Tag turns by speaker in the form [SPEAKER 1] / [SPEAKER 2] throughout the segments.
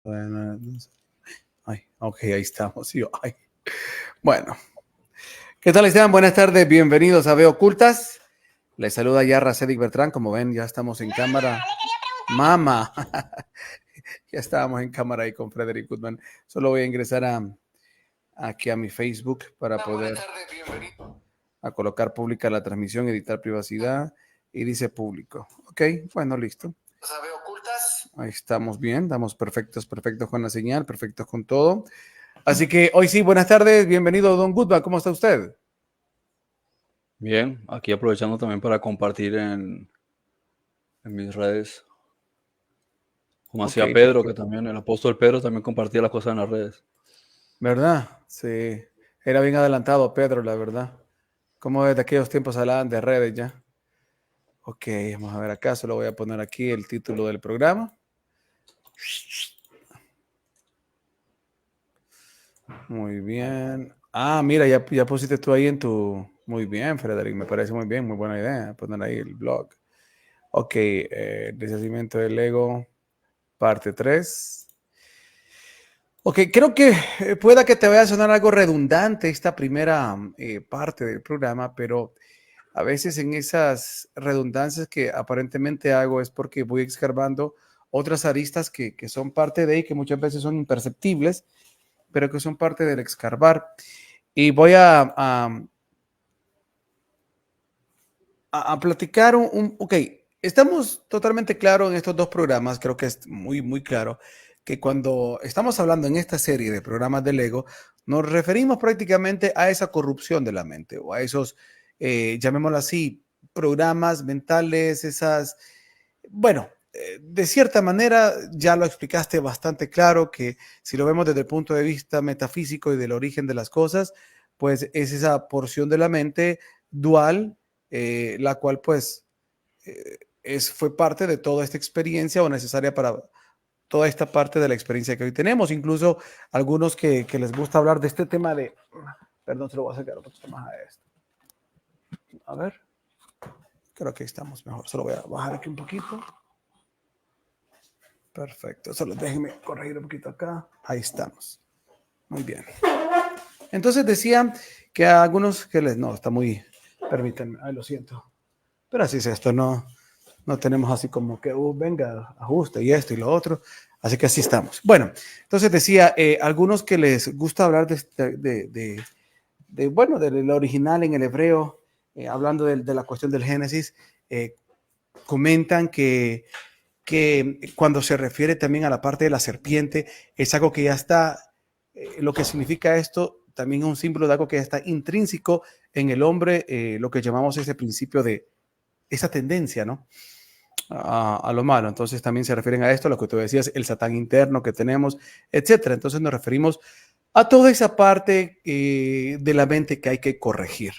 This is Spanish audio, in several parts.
[SPEAKER 1] Bueno, ay, ok, ahí estamos. Ay. Bueno, ¿qué tal están? Buenas tardes, bienvenidos a Veo Ocultas. Les saluda Yarra Cedic Bertrán. Como ven, ya estamos en cámara. Mama, ya estábamos en cámara ahí con Frederick Goodman. Solo voy a ingresar aquí a mi Facebook para poder a colocar pública la transmisión, editar privacidad y dice público. Ok, bueno, listo. Ahí estamos bien, estamos perfectos con la señal, perfectos con todo. Así que hoy sí, buenas tardes, bienvenido Don Goodman, ¿cómo está usted?
[SPEAKER 2] Bien, aquí aprovechando también para compartir en mis redes, como
[SPEAKER 1] Ok,
[SPEAKER 2] hacía Pedro, que también el apóstol Pedro también compartía las cosas en las redes.
[SPEAKER 1] ¿verdad? Sí, era bien adelantado Pedro, la verdad. Como desde aquellos tiempos hablaban de redes ya. Ok, vamos a ver acá, solo voy a poner aquí el título del programa. Muy bien. Ah, mira, ya pusiste tú ahí en tu... Muy bien, Frederick, me parece muy bien, muy buena idea, poner ahí el blog. Ok, deshacimiento del ego, parte 3. Ok, creo que pueda que te vaya a sonar algo redundante esta primera parte del programa, pero a veces en esas redundancias que aparentemente hago es porque voy escarbando otras aristas que son parte de y que muchas veces son imperceptibles, pero que son parte del escarbar. Y voy a platicar ok, estamos totalmente claros en estos dos programas, creo que es muy, muy claro, que cuando estamos hablando en esta serie de programas del ego, nos referimos prácticamente a esa corrupción de la mente o a esos, llamémoslo así, programas mentales, esas, bueno, de cierta manera ya lo explicaste bastante claro que si lo vemos desde el punto de vista metafísico y del origen de las cosas, pues es esa porción de la mente dual, la cual pues fue parte de toda esta experiencia o necesaria para toda esta parte de la experiencia que hoy tenemos. Incluso algunos que les gusta hablar de este tema de, perdón, se lo voy a acercar un poquito más a esto. A ver, creo que estamos mejor. Solo voy a bajar aquí un poquito. Perfecto, solo déjenme corregir un poquito acá. Ahí estamos. Muy bien. Entonces decía que a algunos que les... No, está muy... Permítanme, ay, lo siento. Pero así es esto, no tenemos así como que, venga, ajuste y esto y lo otro. Así que así estamos. Bueno, entonces decía, algunos que les gusta hablar bueno, del original en el hebreo, hablando de la cuestión del Génesis, comentan que cuando se refiere también a la parte de la serpiente, es algo que ya está, lo que significa esto también es un símbolo de algo que ya está intrínseco en el hombre, lo que llamamos ese principio de esa tendencia, ¿no? A lo malo. Entonces también se refieren a esto, lo que tú decías, el satán interno que tenemos, etcétera. Entonces nos referimos a toda esa parte de la mente que hay que corregir.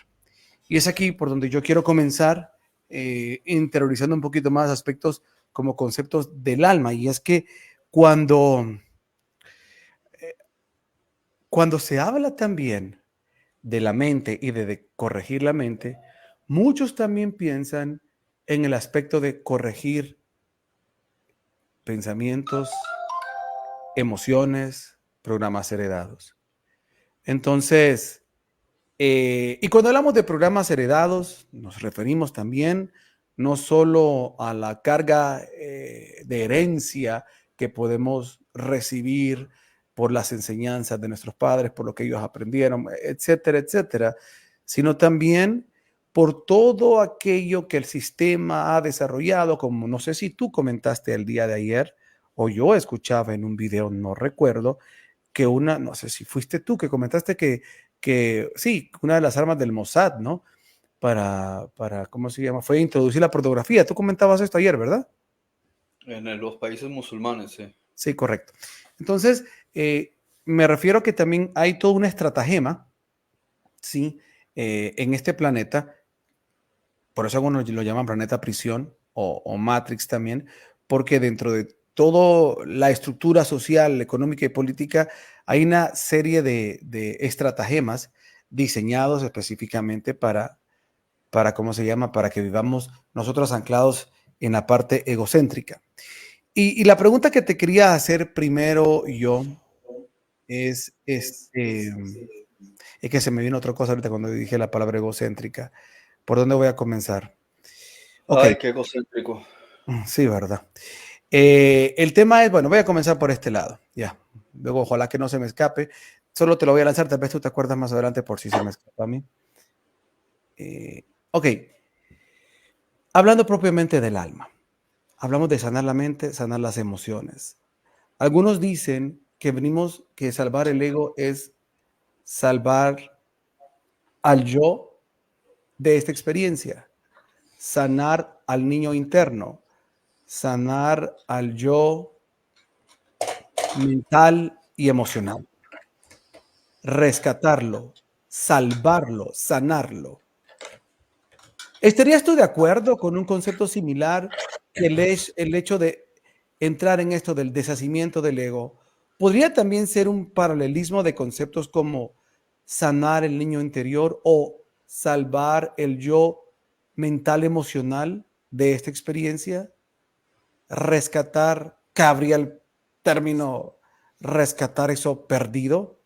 [SPEAKER 1] Y es aquí por donde yo quiero comenzar interiorizando un poquito más aspectos como conceptos del alma. Y es que cuando, cuando se habla también de la mente y de corregir la mente, muchos también piensan en el aspecto de corregir pensamientos, emociones, programas heredados. Entonces, y cuando hablamos de programas heredados, nos referimos también no solo a la carga de herencia que podemos recibir por las enseñanzas de nuestros padres, por lo que ellos aprendieron, etcétera, etcétera, sino también por todo aquello que el sistema ha desarrollado, como no sé si tú comentaste el día de ayer o yo escuchaba en un video, no recuerdo, que no sé si fuiste tú que comentaste que sí, una de las armas del Mossad, ¿no? ¿Cómo se llama? Fue introducir la pornografía. Tú comentabas esto ayer, ¿verdad?
[SPEAKER 2] En los países musulmanes, sí.
[SPEAKER 1] Sí, correcto. Entonces, me refiero a que también hay toda una estratagema, ¿sí? En este planeta, por eso algunos lo llaman planeta prisión o Matrix también, porque dentro de toda la estructura social, económica y política hay una serie de estratagemas diseñados específicamente ¿cómo se llama? Para que vivamos nosotros anclados en la parte egocéntrica. Y la pregunta que te quería hacer primero yo es, es que se me vino otra cosa ahorita cuando dije la palabra egocéntrica. ¿Por dónde voy a comenzar? Ok,
[SPEAKER 2] Ay, qué egocéntrico.
[SPEAKER 1] sí, ¿verdad? El tema es, bueno, voy a comenzar por este lado, ya. Luego, ojalá que no se me escape. Solo te lo voy a lanzar, tal vez tú te acuerdas más adelante por si se me escapa a mí. Ok, hablando propiamente del alma. Hablamos de sanar la mente, sanar las emociones. Algunos dicen que salvar el ego es salvar al yo de esta experiencia, sanar al niño interno, sanar al yo mental y emocional, rescatarlo, salvarlo, sanarlo. ¿Estarías tú de acuerdo con un concepto similar que el hecho de entrar en esto del deshacimiento del ego podría también ser un paralelismo de conceptos como sanar el niño interior o salvar el yo mental emocional de esta experiencia? Rescatar, cabría el término rescatar eso perdido.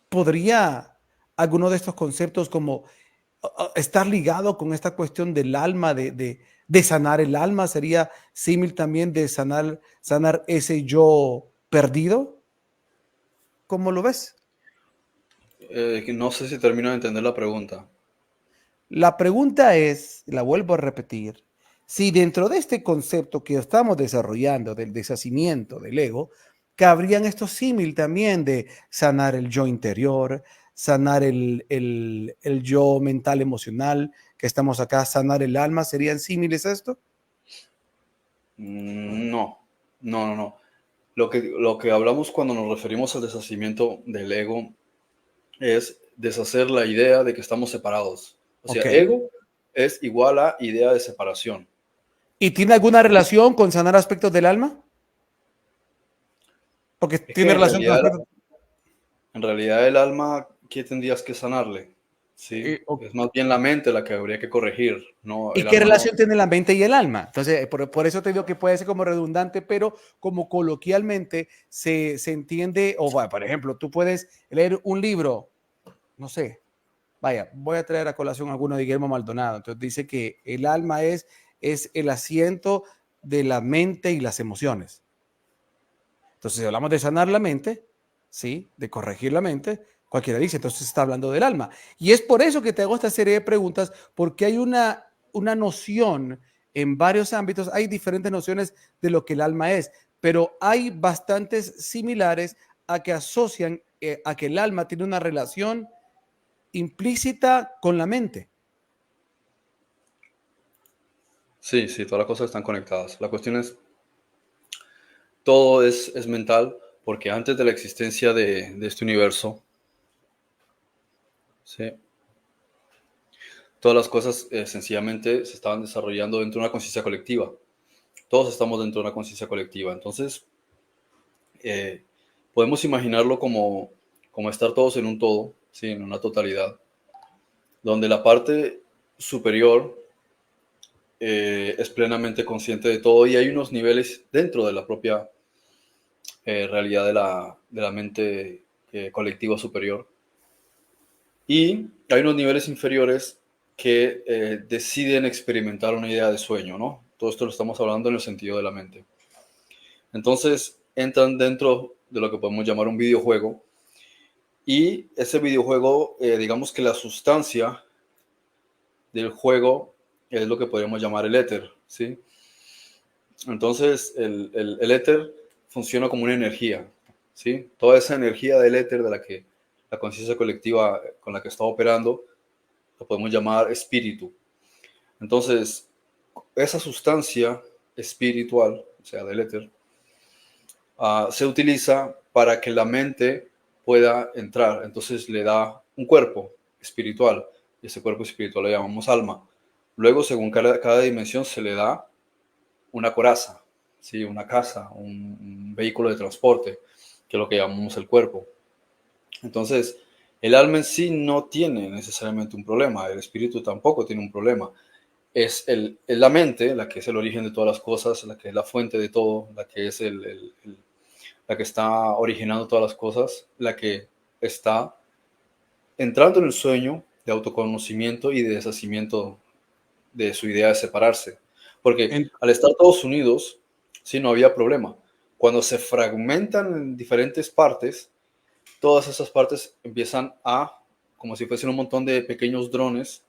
[SPEAKER 1] ¿Podría alguno de estos conceptos como estar ligado con esta cuestión del alma, de sanar el alma, sería símil también de sanar ese yo perdido? ¿Cómo lo ves?
[SPEAKER 2] Que no sé si termino de entender la pregunta.
[SPEAKER 1] La pregunta es, la vuelvo a repetir, si dentro de este concepto que estamos desarrollando del deshacimiento del ego, cabrían estos símil también de sanar el yo interior, sanar el yo mental emocional, que estamos acá, sanar el alma, ¿serían símiles a esto?
[SPEAKER 2] No, no, no, no. Lo que hablamos cuando nos referimos al deshacimiento del ego es deshacer la idea de que estamos separados. O sea,
[SPEAKER 1] Ok.
[SPEAKER 2] ego es igual a idea de separación.
[SPEAKER 1] ¿Y tiene alguna relación con sanar aspectos del alma? Porque
[SPEAKER 2] Es que
[SPEAKER 1] tiene relación con aspectos...
[SPEAKER 2] en realidad el alma, ¿qué tendrías que sanarle? Sí,
[SPEAKER 1] ok.
[SPEAKER 2] es más bien la mente la que habría que corregir, no,
[SPEAKER 1] ¿Y
[SPEAKER 2] el
[SPEAKER 1] qué
[SPEAKER 2] alma no.
[SPEAKER 1] relación tiene la mente y el alma? Entonces, por eso te digo que puede ser como redundante, pero como coloquialmente se entiende, o bueno, por ejemplo, tú puedes leer un libro, no sé, vaya, voy a traer a colación alguno de Guillermo Maldonado. Entonces dice que el alma es el asiento de la mente y las emociones. Entonces, si hablamos de sanar la mente, ¿sí? De corregir la mente, cualquiera dice, entonces está hablando del alma. Y es por eso que te hago esta serie de preguntas, porque hay una noción en varios ámbitos, hay diferentes nociones de lo que el alma es, pero hay bastantes similares a que asocian a que el alma tiene una relación implícita con la mente.
[SPEAKER 2] Sí, sí, todas las cosas están conectadas. La cuestión es, todo es mental, porque antes de la existencia de este universo, ¿sí? Todas las cosas sencillamente se estaban desarrollando dentro de una conciencia colectiva. Todos estamos dentro de una conciencia colectiva. Entonces, eh, podemos imaginarlo como estar todos en un todo, ¿sí? En una totalidad, donde la parte superior es plenamente consciente de todo y hay unos niveles dentro de la propia realidad de la mente colectiva superior. Y hay unos niveles inferiores que deciden experimentar una idea de sueño, ¿no? Todo esto lo estamos hablando en el sentido de la mente. Entonces entran dentro de lo que podemos llamar un videojuego y ese videojuego, digamos que la sustancia del juego es lo que podríamos llamar el éter, ¿sí? Entonces el éter funciona como una energía, ¿sí? Toda esa energía del éter de la que la conciencia colectiva con la que está operando lo podemos llamar espíritu. Entonces, esa sustancia espiritual, o sea, del éter, se utiliza para que la mente pueda entrar. Entonces le da un cuerpo espiritual y ese cuerpo espiritual lo llamamos alma. Luego, según cada dimensión, se le da una coraza, ¿sí? Una casa, un vehículo de transporte, que es lo que llamamos el cuerpo. Entonces, el alma en sí no tiene necesariamente un problema, el espíritu tampoco tiene un problema. es la mente, la que es el origen de todas las cosas, la que es la fuente de todo, la que es la que está originando todas las cosas, la que está entrando en el sueño de autoconocimiento y de deshacimiento de su idea de separarse. Porque
[SPEAKER 1] En-
[SPEAKER 2] al estar todos unidos, sí, no había problema. Cuando se fragmentan en diferentes partes, todas esas partes empiezan a, como si fuesen un montón de pequeños drones,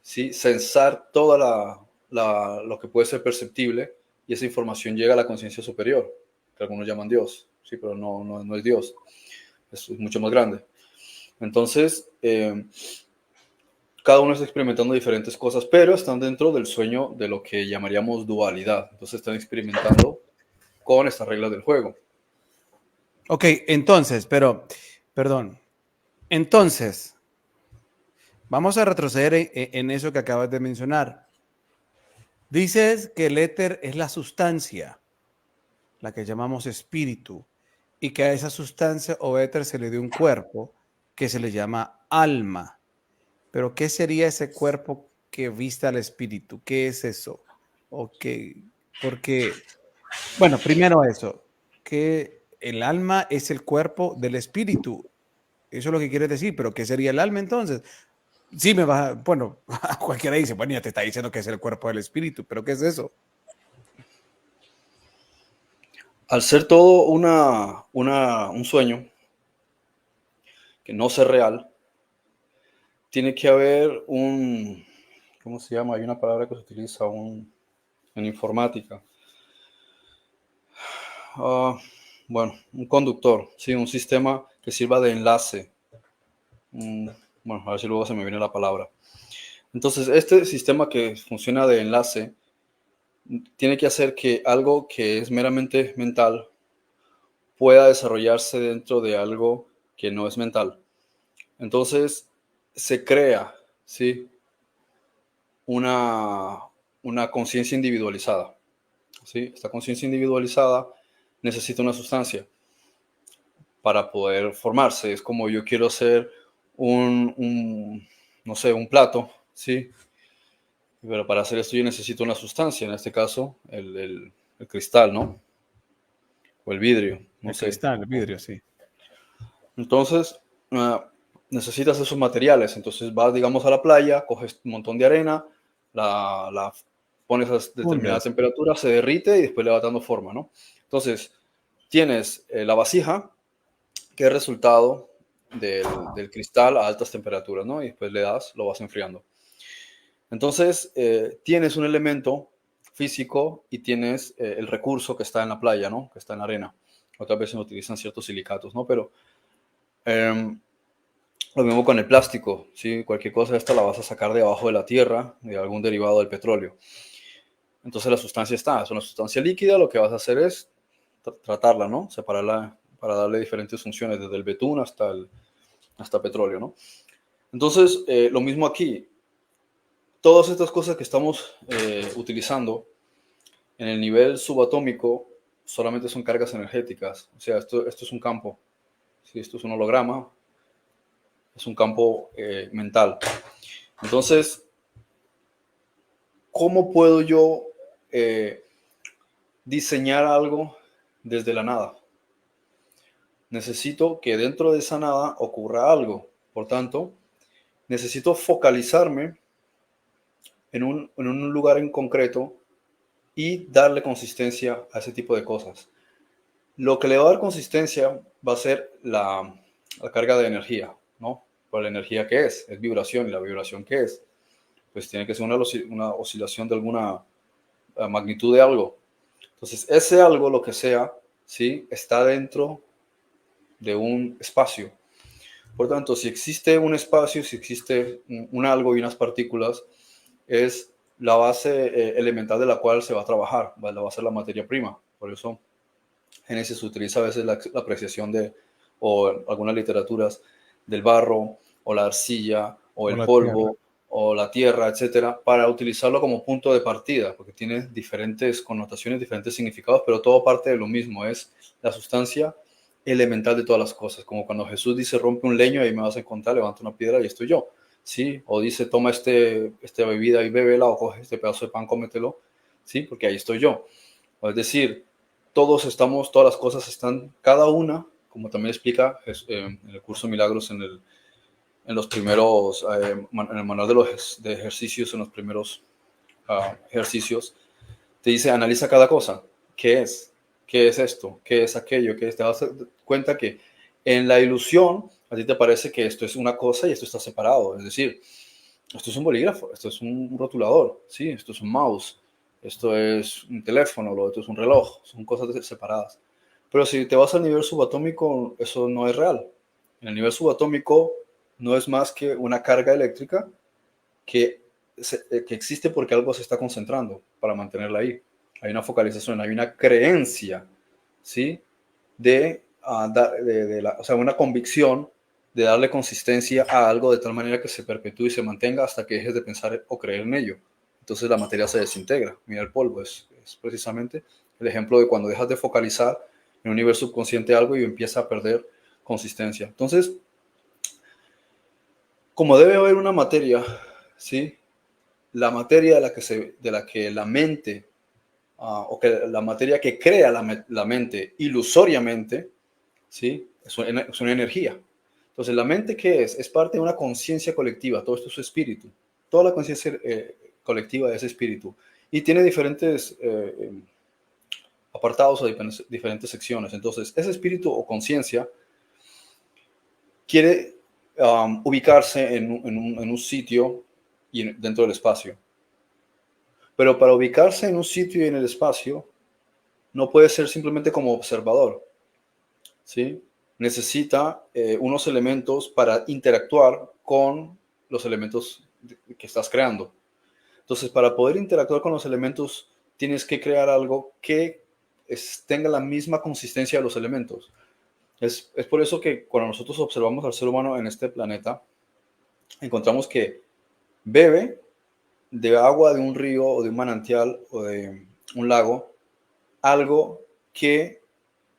[SPEAKER 2] ¿sí? Censar toda lo que puede ser perceptible, y esa información llega a la conciencia superior, que algunos llaman Dios, sí, pero no es Dios, es mucho más grande. Entonces, cada uno está experimentando diferentes cosas, pero están dentro del sueño de lo que llamaríamos dualidad. Entonces están experimentando con estas reglas del juego.
[SPEAKER 1] ok, entonces, perdón. Entonces, vamos a retroceder en eso que acabas de mencionar. Dices que el éter es la sustancia, la que llamamos espíritu, y que a esa sustancia o éter se le dio un cuerpo que se le llama alma. Pero ¿qué sería ese cuerpo que viste al espíritu? ¿Qué es eso? Ok, porque, bueno, primero eso, que el alma es el cuerpo del espíritu. Eso es lo que quieres decir, pero ¿qué sería el alma entonces? Sí, me va, bueno, cualquiera dice, bueno, ya te está diciendo que es el cuerpo del espíritu, pero ¿qué es eso?
[SPEAKER 2] Al ser todo un sueño, que no sea real, tiene que haber ¿cómo se llama? Hay una palabra que se utiliza en informática. Ah, bueno, un conductor, sí, un sistema que sirva de enlace. Mm, bueno, a ver si luego se me viene la palabra. Entonces, este sistema que funciona de enlace tiene que hacer que algo que es meramente mental pueda desarrollarse dentro de algo que no es mental. Entonces, se crea, ¿sí? una, una conciencia individualizada. ¿Sí? Esta conciencia individualizada necesita una sustancia para poder formarse. Es como yo quiero hacer no sé, un plato, ¿sí? Pero para hacer esto yo necesito una sustancia, en este caso el cristal, ¿no? O el vidrio, no
[SPEAKER 1] El
[SPEAKER 2] sé.
[SPEAKER 1] cristal, el vidrio, sí.
[SPEAKER 2] Entonces, necesitas esos materiales. Entonces vas, digamos, a la playa, coges un montón de arena, la pones a determinada
[SPEAKER 1] Fundes.
[SPEAKER 2] temperatura, se derrite y después le va dando forma, ¿no? Entonces, tienes la vasija, que es resultado del cristal a altas temperaturas, ¿no? Y después le das, lo vas enfriando. Entonces, tienes un elemento físico y tienes el recurso que está en la playa, ¿no? Que está en la arena. Otras veces utilizan ciertos silicatos, ¿no? Pero eh, lo mismo con el plástico, ¿sí? Cualquier cosa de esta la vas a sacar de abajo de la tierra, de algún derivado del petróleo. Entonces la sustancia está, es una sustancia líquida, lo que vas a hacer es tratarla, ¿no? Separarla para darle diferentes funciones, desde el betún hasta petróleo, ¿no? Entonces, lo mismo aquí, todas estas cosas que estamos utilizando en el nivel subatómico solamente son cargas energéticas, o sea, esto es un campo, ¿sí? Esto es un holograma, es un campo mental. Entonces, ¿cómo puedo yo eh, diseñar algo desde la nada? Necesito que dentro de esa nada ocurra algo. Por tanto, necesito focalizarme en un lugar en concreto y darle consistencia a ese tipo de cosas. Lo que le va a dar consistencia va a ser la carga de energía, ¿no? Pues la energía que es vibración, y la vibración que es, pues tiene que ser una oscilación de alguna magnitud de algo. Entonces, ese algo, lo que sea, ¿sí? Está dentro de un espacio. Por tanto, si existe un espacio, si existe un algo y unas partículas, es la base elemental de la cual se va a trabajar, va a ser la materia prima. Por eso, Génesis utiliza a veces la apreciación o algunas literaturas, del barro, o la arcilla, o
[SPEAKER 1] O
[SPEAKER 2] el
[SPEAKER 1] la tierra.
[SPEAKER 2] polvo, o la tierra, etcétera, para utilizarlo como punto de partida, porque tiene diferentes connotaciones, diferentes significados, pero todo parte de lo mismo, es la sustancia elemental de todas las cosas, como cuando Jesús dice rompe un leño y me vas a encontrar, levanta una piedra y estoy yo. ¿sí? O dice, toma esta bebida y bébela, o coge este pedazo de pan, cómetelo, ¿sí? Porque ahí estoy yo. O es decir, todas las cosas están, cada una, como también explica en el curso Milagros, en los primeros, en el manual de ejercicios, en los primeros ejercicios, te dice, analiza cada cosa. ¿Qué es? ¿Qué es esto? ¿Qué es aquello? ¿Qué es? Te das cuenta que en la ilusión a ti te parece que esto es una cosa y esto está separado. Es decir, esto es un bolígrafo, esto es un rotulador, ¿sí? Esto es un mouse, esto es un teléfono, lo otro es un reloj. Son cosas separadas. Pero si te vas al nivel subatómico, eso no es real. En el nivel subatómico no es más que una carga eléctrica que, que existe porque algo se está concentrando para mantenerla ahí. Hay una focalización, hay una creencia, ¿sí? O sea, una convicción de darle consistencia a algo de tal manera que se perpetúe y se mantenga hasta que dejes de pensar o creer en ello. Entonces la materia se desintegra. Mira el polvo, es precisamente el ejemplo de cuando dejas de focalizar en un nivel subconsciente algo y empieza a perder consistencia. Entonces, como debe haber una materia, ¿sí? La materia de la que la mente, o que la materia que crea la mente ilusoriamente, ¿sí? Es una energía. Entonces, ¿la mente qué es? Es parte de una conciencia colectiva, todo esto es espíritu. Toda la conciencia colectiva es espíritu. Y tiene diferentes apartados o diferentes secciones. Entonces, ese espíritu o conciencia quiere ubicarse en un sitio y dentro del espacio. Pero para ubicarse en un sitio y en el espacio, no puede ser simplemente como observador, ¿sí? Necesita unos elementos para interactuar con los elementos que estás creando. Entonces, para poder interactuar con los elementos, tienes que crear algo que tenga la misma consistencia de los elementos. Es por eso que cuando nosotros observamos al ser humano en este planeta, encontramos que bebe de agua de un río o de un manantial o de un lago, algo que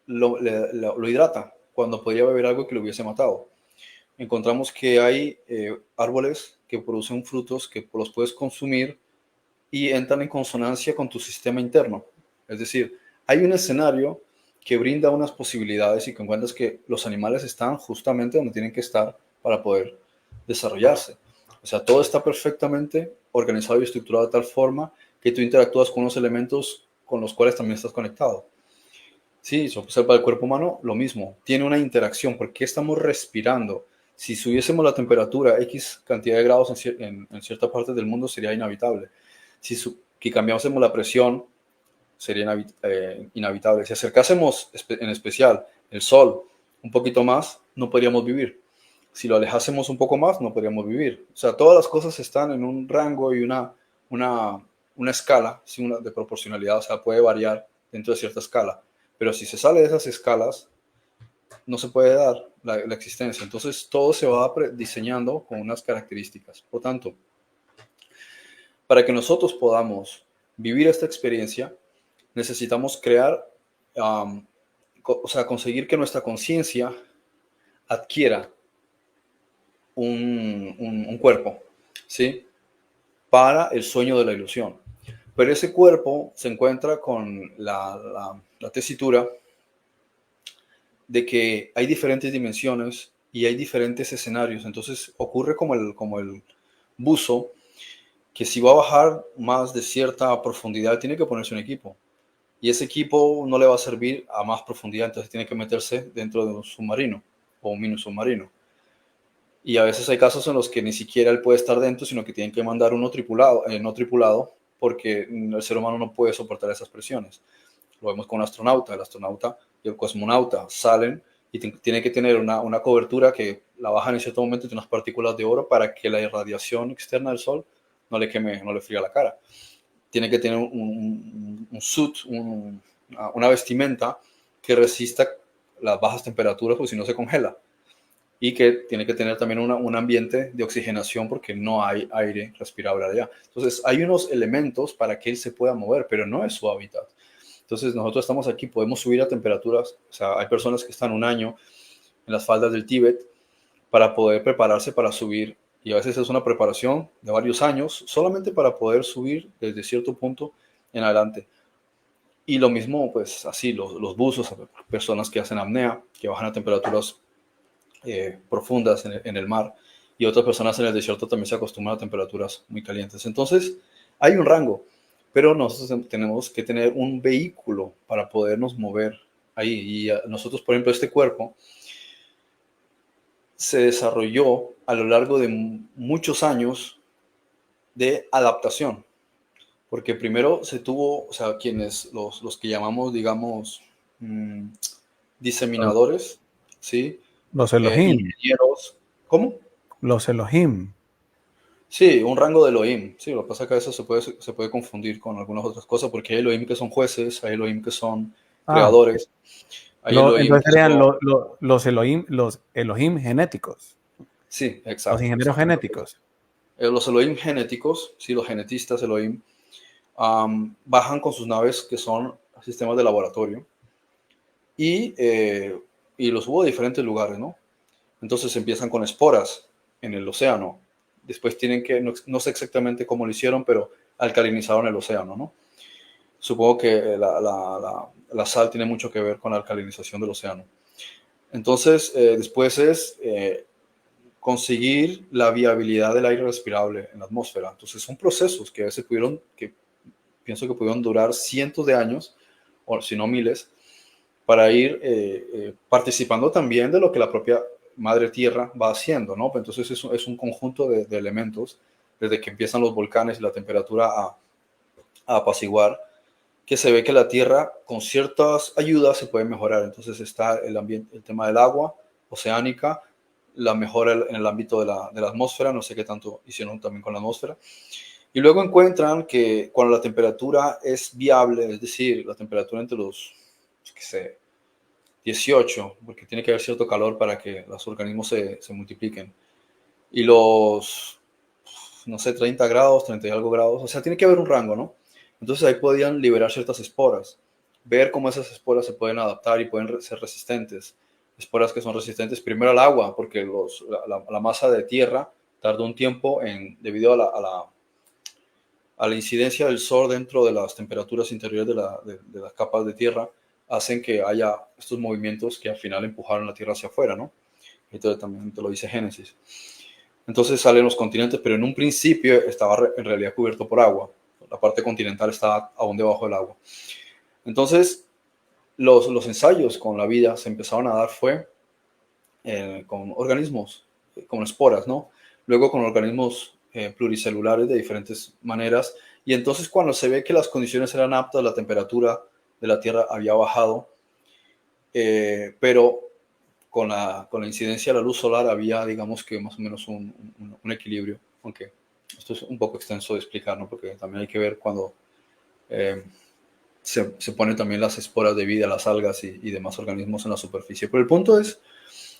[SPEAKER 2] lo hidrata, cuando podría beber algo que lo hubiese matado. Encontramos que hay árboles que producen frutos que los puedes consumir y entran en consonancia con tu sistema interno. Es decir, hay un escenario que brinda unas posibilidades y que encuentras que los animales están justamente donde tienen que estar para poder desarrollarse. O sea, todo está perfectamente organizado y estructurado de tal forma que tú interactúas con los elementos con los cuales también estás conectado. Sí, eso puede ser para el cuerpo humano lo mismo. Tiene una interacción. ¿Por qué estamos respirando? Si subiésemos la temperatura X cantidad de grados en ciertas partes del mundo sería inhabitable. Si cambiásemos la presión sería inhabitable. Si acercásemos en especial el sol un poquito más, no podríamos vivir. Si lo alejásemos un poco más, no podríamos vivir. O sea, todas las cosas están en un rango y una escala, ¿sí? De proporcionalidad, o sea, puede variar dentro de cierta escala. Pero si se sale de esas escalas, no se puede dar la existencia. Entonces, todo se va diseñando con unas características. Por tanto, para que nosotros podamos vivir esta experiencia, necesitamos crear, o sea, conseguir que nuestra conciencia adquiera un cuerpo, ¿sí? Para el sueño de la ilusión. Pero ese cuerpo se encuentra con la tesitura de que hay diferentes dimensiones y hay diferentes escenarios. Entonces ocurre como el buzo, que si va a bajar más de cierta profundidad, tiene que ponerse un equipo. Y ese equipo no le va a servir a más profundidad, entonces tiene que meterse dentro de un submarino o un mini submarino. Y a veces hay casos en los que ni siquiera él puede estar dentro, sino que tienen que mandar uno tripulado, no tripulado, porque el ser humano no puede soportar esas presiones. Lo vemos con un astronauta. El astronauta y el cosmonauta salen y tiene que tener una cobertura que la bajan en cierto momento de unas partículas de oro para que la irradiación externa del sol no le queme, no le fría la cara. Tiene que tener un suit, una vestimenta que resista las bajas temperaturas, porque si no se congela. Y que tiene que tener también un ambiente de oxigenación porque no hay aire respirable allá. Entonces hay unos elementos para que él se pueda mover, pero no es su hábitat. Entonces nosotros estamos aquí, podemos subir a temperaturas, o sea, hay personas que están un año en las faldas del Tíbet para poder prepararse para subir Y a veces es una preparación de varios años solamente para poder subir desde cierto punto en adelante. Y lo mismo, pues así, los buzos, personas que hacen apnea, que bajan a temperaturas profundas en el mar, y otras personas en el desierto también se acostumbran a temperaturas muy calientes. Entonces, hay un rango, pero nosotros tenemos que tener un vehículo para podernos mover ahí. Y nosotros, por ejemplo, este cuerpo se desarrolló a lo largo de muchos años de adaptación, porque primero se tuvo, o sea, quienes, los que llamamos, digamos, mmm, diseminadores, ¿sí?
[SPEAKER 1] Los Elohim,
[SPEAKER 2] Ingenieros, ¿cómo?
[SPEAKER 1] los Elohim.
[SPEAKER 2] Sí, un rango de Elohim. Sí, lo que pasa es que eso se puede confundir con algunas otras cosas, porque hay Elohim que son jueces, hay Elohim que son
[SPEAKER 1] Ah,
[SPEAKER 2] creadores, hay Elohim
[SPEAKER 1] entonces
[SPEAKER 2] que
[SPEAKER 1] serían
[SPEAKER 2] son...
[SPEAKER 1] los Elohim genéticos,
[SPEAKER 2] Sí,
[SPEAKER 1] los
[SPEAKER 2] exacto,
[SPEAKER 1] ingenieros
[SPEAKER 2] exacto.
[SPEAKER 1] genéticos.
[SPEAKER 2] Los Elohim genéticos, sí, los genetistas Elohim, bajan con sus naves que son sistemas de laboratorio y, eh, y los hubo de diferentes lugares, ¿no? Entonces empiezan con esporas en el océano. Después tienen que, no sé exactamente cómo lo hicieron, pero alcalinizaron el océano, ¿no? Supongo que la sal tiene mucho que ver con la alcalinización del océano. Entonces, después es conseguir la viabilidad del aire respirable en la atmósfera. Entonces, son procesos que a veces que pienso que pudieron durar cientos de años, o si no miles, para ir participando también de lo que la propia Madre Tierra va haciendo, ¿no? Entonces es un conjunto de elementos, desde que empiezan los volcanes y la temperatura a apaciguar, que se ve que la Tierra con ciertas ayudas se puede mejorar. Entonces está el ambiente, el tema del agua oceánica, la mejora en el ámbito de la atmósfera, no sé qué tanto hicieron también con la atmósfera. Y luego encuentran que cuando la temperatura es viable, es decir, la temperatura entre los, qué sé, 18, porque tiene que haber cierto calor para que los organismos se multipliquen. Y los, no sé, 30 grados, 30 y algo grados, o sea, tiene que haber un rango, ¿no? Entonces ahí podían liberar ciertas esporas, ver cómo esas esporas se pueden adaptar y pueden ser resistentes. Esporas que son resistentes primero al agua, porque la masa de tierra tardó un tiempo debido a la incidencia del sol dentro de las temperaturas interiores de las capas de tierra, hacen que haya estos movimientos que al final empujaron la Tierra hacia afuera, ¿no? Entonces también te lo dice Génesis. Entonces salen los continentes, pero en un principio estaba en realidad cubierto por agua. La parte continental estaba aún debajo del agua. Entonces, los ensayos con la vida se empezaron a dar fue con organismos, con esporas, ¿no? Luego con organismos pluricelulares de diferentes maneras. Y entonces cuando se ve que las condiciones eran aptas, la temperatura de la Tierra había bajado, pero con la incidencia de la luz solar había, digamos que más o menos un equilibrio, aunque esto es un poco extenso de explicar, ¿no? Porque también hay que ver cuando eh, se ponen también las esporas de vida, las algas y demás organismos en la superficie. Pero el punto es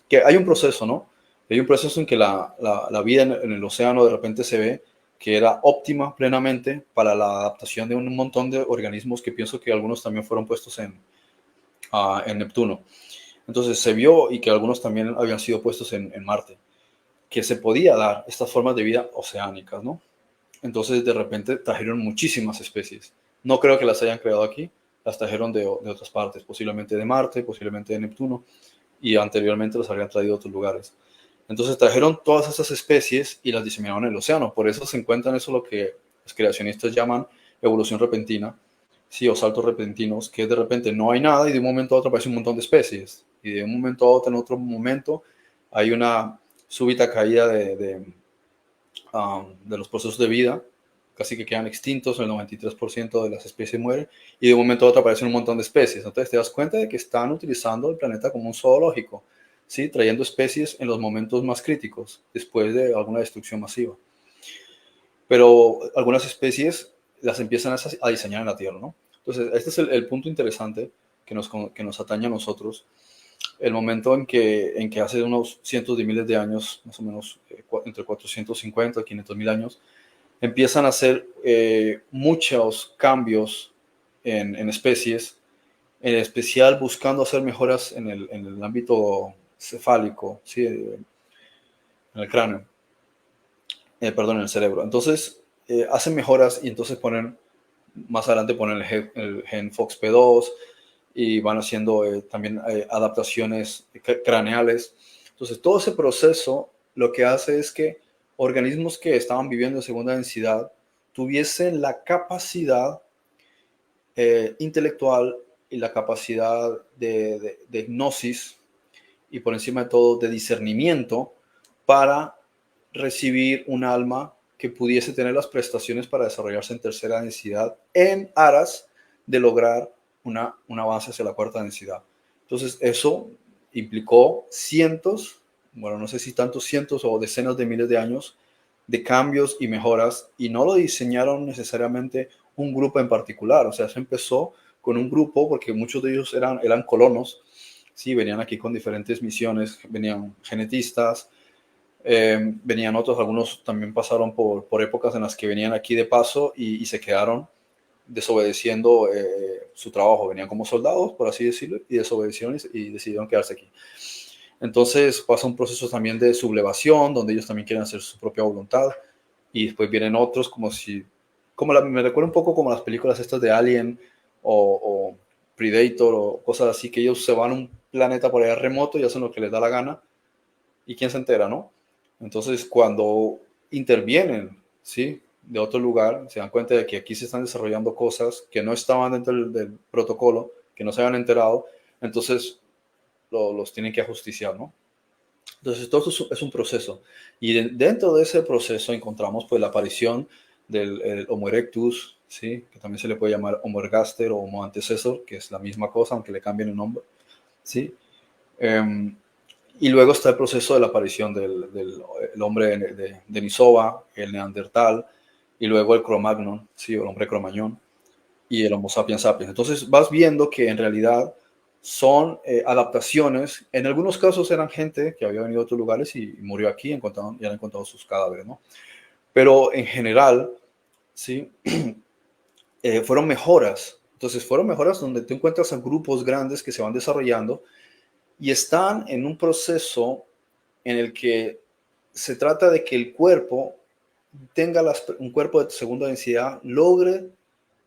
[SPEAKER 2] que hay un proceso, ¿no? Hay un proceso en que la vida en el océano de repente se ve que era óptima plenamente para la adaptación de un montón de organismos que pienso que algunos también fueron puestos en Neptuno. Entonces se vio, y que algunos también habían sido puestos en Marte, que se podía dar estas formas de vida oceánicas, ¿no? Entonces de repente trajeron muchísimas especies. No creo que las hayan creado aquí, las trajeron de otras partes, posiblemente de Marte, posiblemente de Neptuno, y anteriormente los habían traído de otros lugares. Entonces trajeron todas esas especies y las diseminaron en el océano. Por eso se encuentran eso lo que los creacionistas llaman evolución repentina, sí, o saltos repentinos, que de repente no hay nada y de un momento a otro aparece un montón de especies. Y de un momento a otro, en otro momento, hay una súbita caída de los procesos de vida, casi que quedan extintos, el 93% de las especies mueren, y de un momento a otro aparecen un montón de especies. Entonces te das cuenta de que están utilizando el planeta como un zoológico, ¿sí? Trayendo especies en los momentos más críticos, después de alguna destrucción masiva. Pero algunas especies las empiezan a diseñar en la Tierra, ¿no? Entonces, este es el punto interesante que nos atañe a nosotros, el momento en que hace unos cientos de miles de años, más o menos entre 450 y 500 mil años, empiezan a hacer muchos cambios en especies, en especial buscando hacer mejoras en el ámbito cefálico, ¿sí? En el cráneo. perdón, en el cerebro. Entonces, hacen mejoras y entonces más adelante ponen el gen FOXP2 y van haciendo también adaptaciones craneales. Entonces, todo ese proceso lo que hace es que organismos que estaban viviendo en segunda densidad tuviesen la capacidad intelectual y la capacidad de gnosis y por encima de todo de discernimiento para recibir un alma que pudiese tener las prestaciones para desarrollarse en tercera densidad en aras de lograr un avance hacia la cuarta densidad. Entonces eso implicó cientos, bueno, no sé si tantos cientos o decenas de miles de años de cambios y mejoras, y no lo diseñaron necesariamente un grupo en particular, o sea, se empezó con un grupo porque muchos de ellos eran colonos, sí, venían aquí con diferentes misiones, venían genetistas, venían otros, algunos también pasaron por épocas en las que venían aquí de paso y se quedaron desobedeciendo su trabajo, venían como soldados, por así decirlo, y desobedecieron y decidieron quedarse aquí. Entonces pasa un proceso también de sublevación, donde ellos también quieren hacer su propia voluntad, y después vienen otros me recuerda un poco como las películas estas de Alien o Predator o cosas así, que ellos se van a un planeta por allá remoto y hacen lo que les da la gana, y quién se entera, ¿no? Entonces, cuando intervienen, ¿sí? De otro lugar, se dan cuenta de que aquí se están desarrollando cosas que no estaban dentro del protocolo, que no se habían enterado, entonces los tienen que ajusticiar, ¿no? Entonces, todo eso es un proceso. Y dentro de ese proceso encontramos pues la aparición del Homo erectus, ¿sí? Que también se le puede llamar Homo ergaster o Homo antecessor, que es la misma cosa, aunque le cambien el nombre, ¿sí? Um, y luego está el proceso de la aparición del hombre de Denisova, el Neandertal, y luego el Cro-Magnon, ¿sí? El hombre cromañón, y el Homo sapiens sapiens. Entonces vas viendo que en realidad son adaptaciones. En algunos casos eran gente que había venido a otros lugares y murió aquí y han encontrado sus cadáveres, ¿no? Pero en general, ¿sí? Fueron mejoras. Entonces fueron mejoras donde te encuentras a grupos grandes que se van desarrollando y están en un proceso en el que se trata de que el cuerpo un cuerpo de segunda densidad logre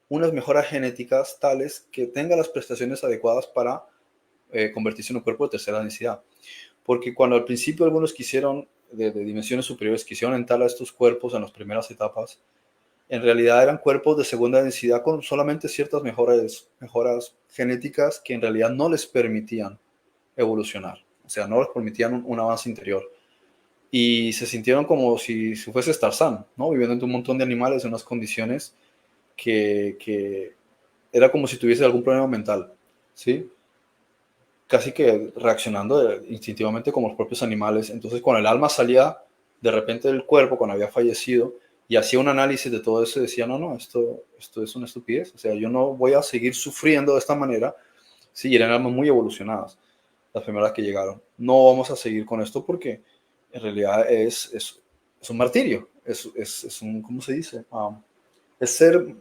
[SPEAKER 2] unas mejoras genéticas tales que tenga las prestaciones adecuadas para convertirse en un cuerpo de tercera densidad. Porque cuando al principio algunos quisieron, de dimensiones superiores, quisieron entrar a estos cuerpos en las primeras etapas, en realidad eran cuerpos de segunda densidad con solamente ciertas mejoras genéticas que en realidad no les permitían evolucionar. O sea, no les permitían un avance interior. Y se sintieron como si fuese Tarzán, ¿no? Viviendo entre un montón de animales en unas condiciones que era como si tuviese algún problema mental, ¿sí? Casi que reaccionando instintivamente como los propios animales. Entonces, cuando el alma salía de repente del cuerpo, cuando había fallecido, y hacía un análisis de todo eso, decía, no, esto es una estupidez. O sea, yo no voy a seguir sufriendo de esta manera. Sí, eran almas muy evolucionadas, las primeras que llegaron. No vamos a seguir con esto porque en realidad es un martirio. Es un, ¿cómo se dice? Es ser,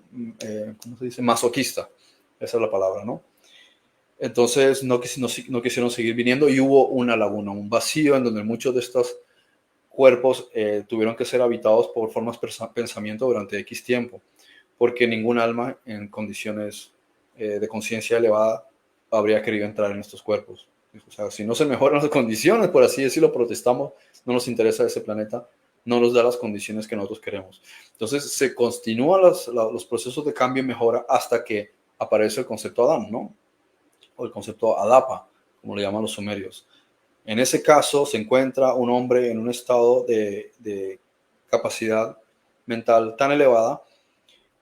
[SPEAKER 2] ¿cómo se dice? Masoquista. Esa es la palabra, ¿no? Entonces no quisieron seguir viniendo y hubo una laguna, un vacío en donde muchos de estos cuerpos tuvieron que ser habitados por formas de pensamiento durante X tiempo, porque ningún alma en condiciones de conciencia elevada habría querido entrar en estos cuerpos. O sea, si no se mejoran las condiciones, por así decirlo, protestamos, no nos interesa ese planeta, no nos da las condiciones que nosotros queremos. Entonces se continúan los procesos de cambio y mejora hasta que aparece el concepto Adán, ¿no? O el concepto Adapa, como le llaman los sumerios. En ese caso se encuentra un hombre en un estado de capacidad mental tan elevada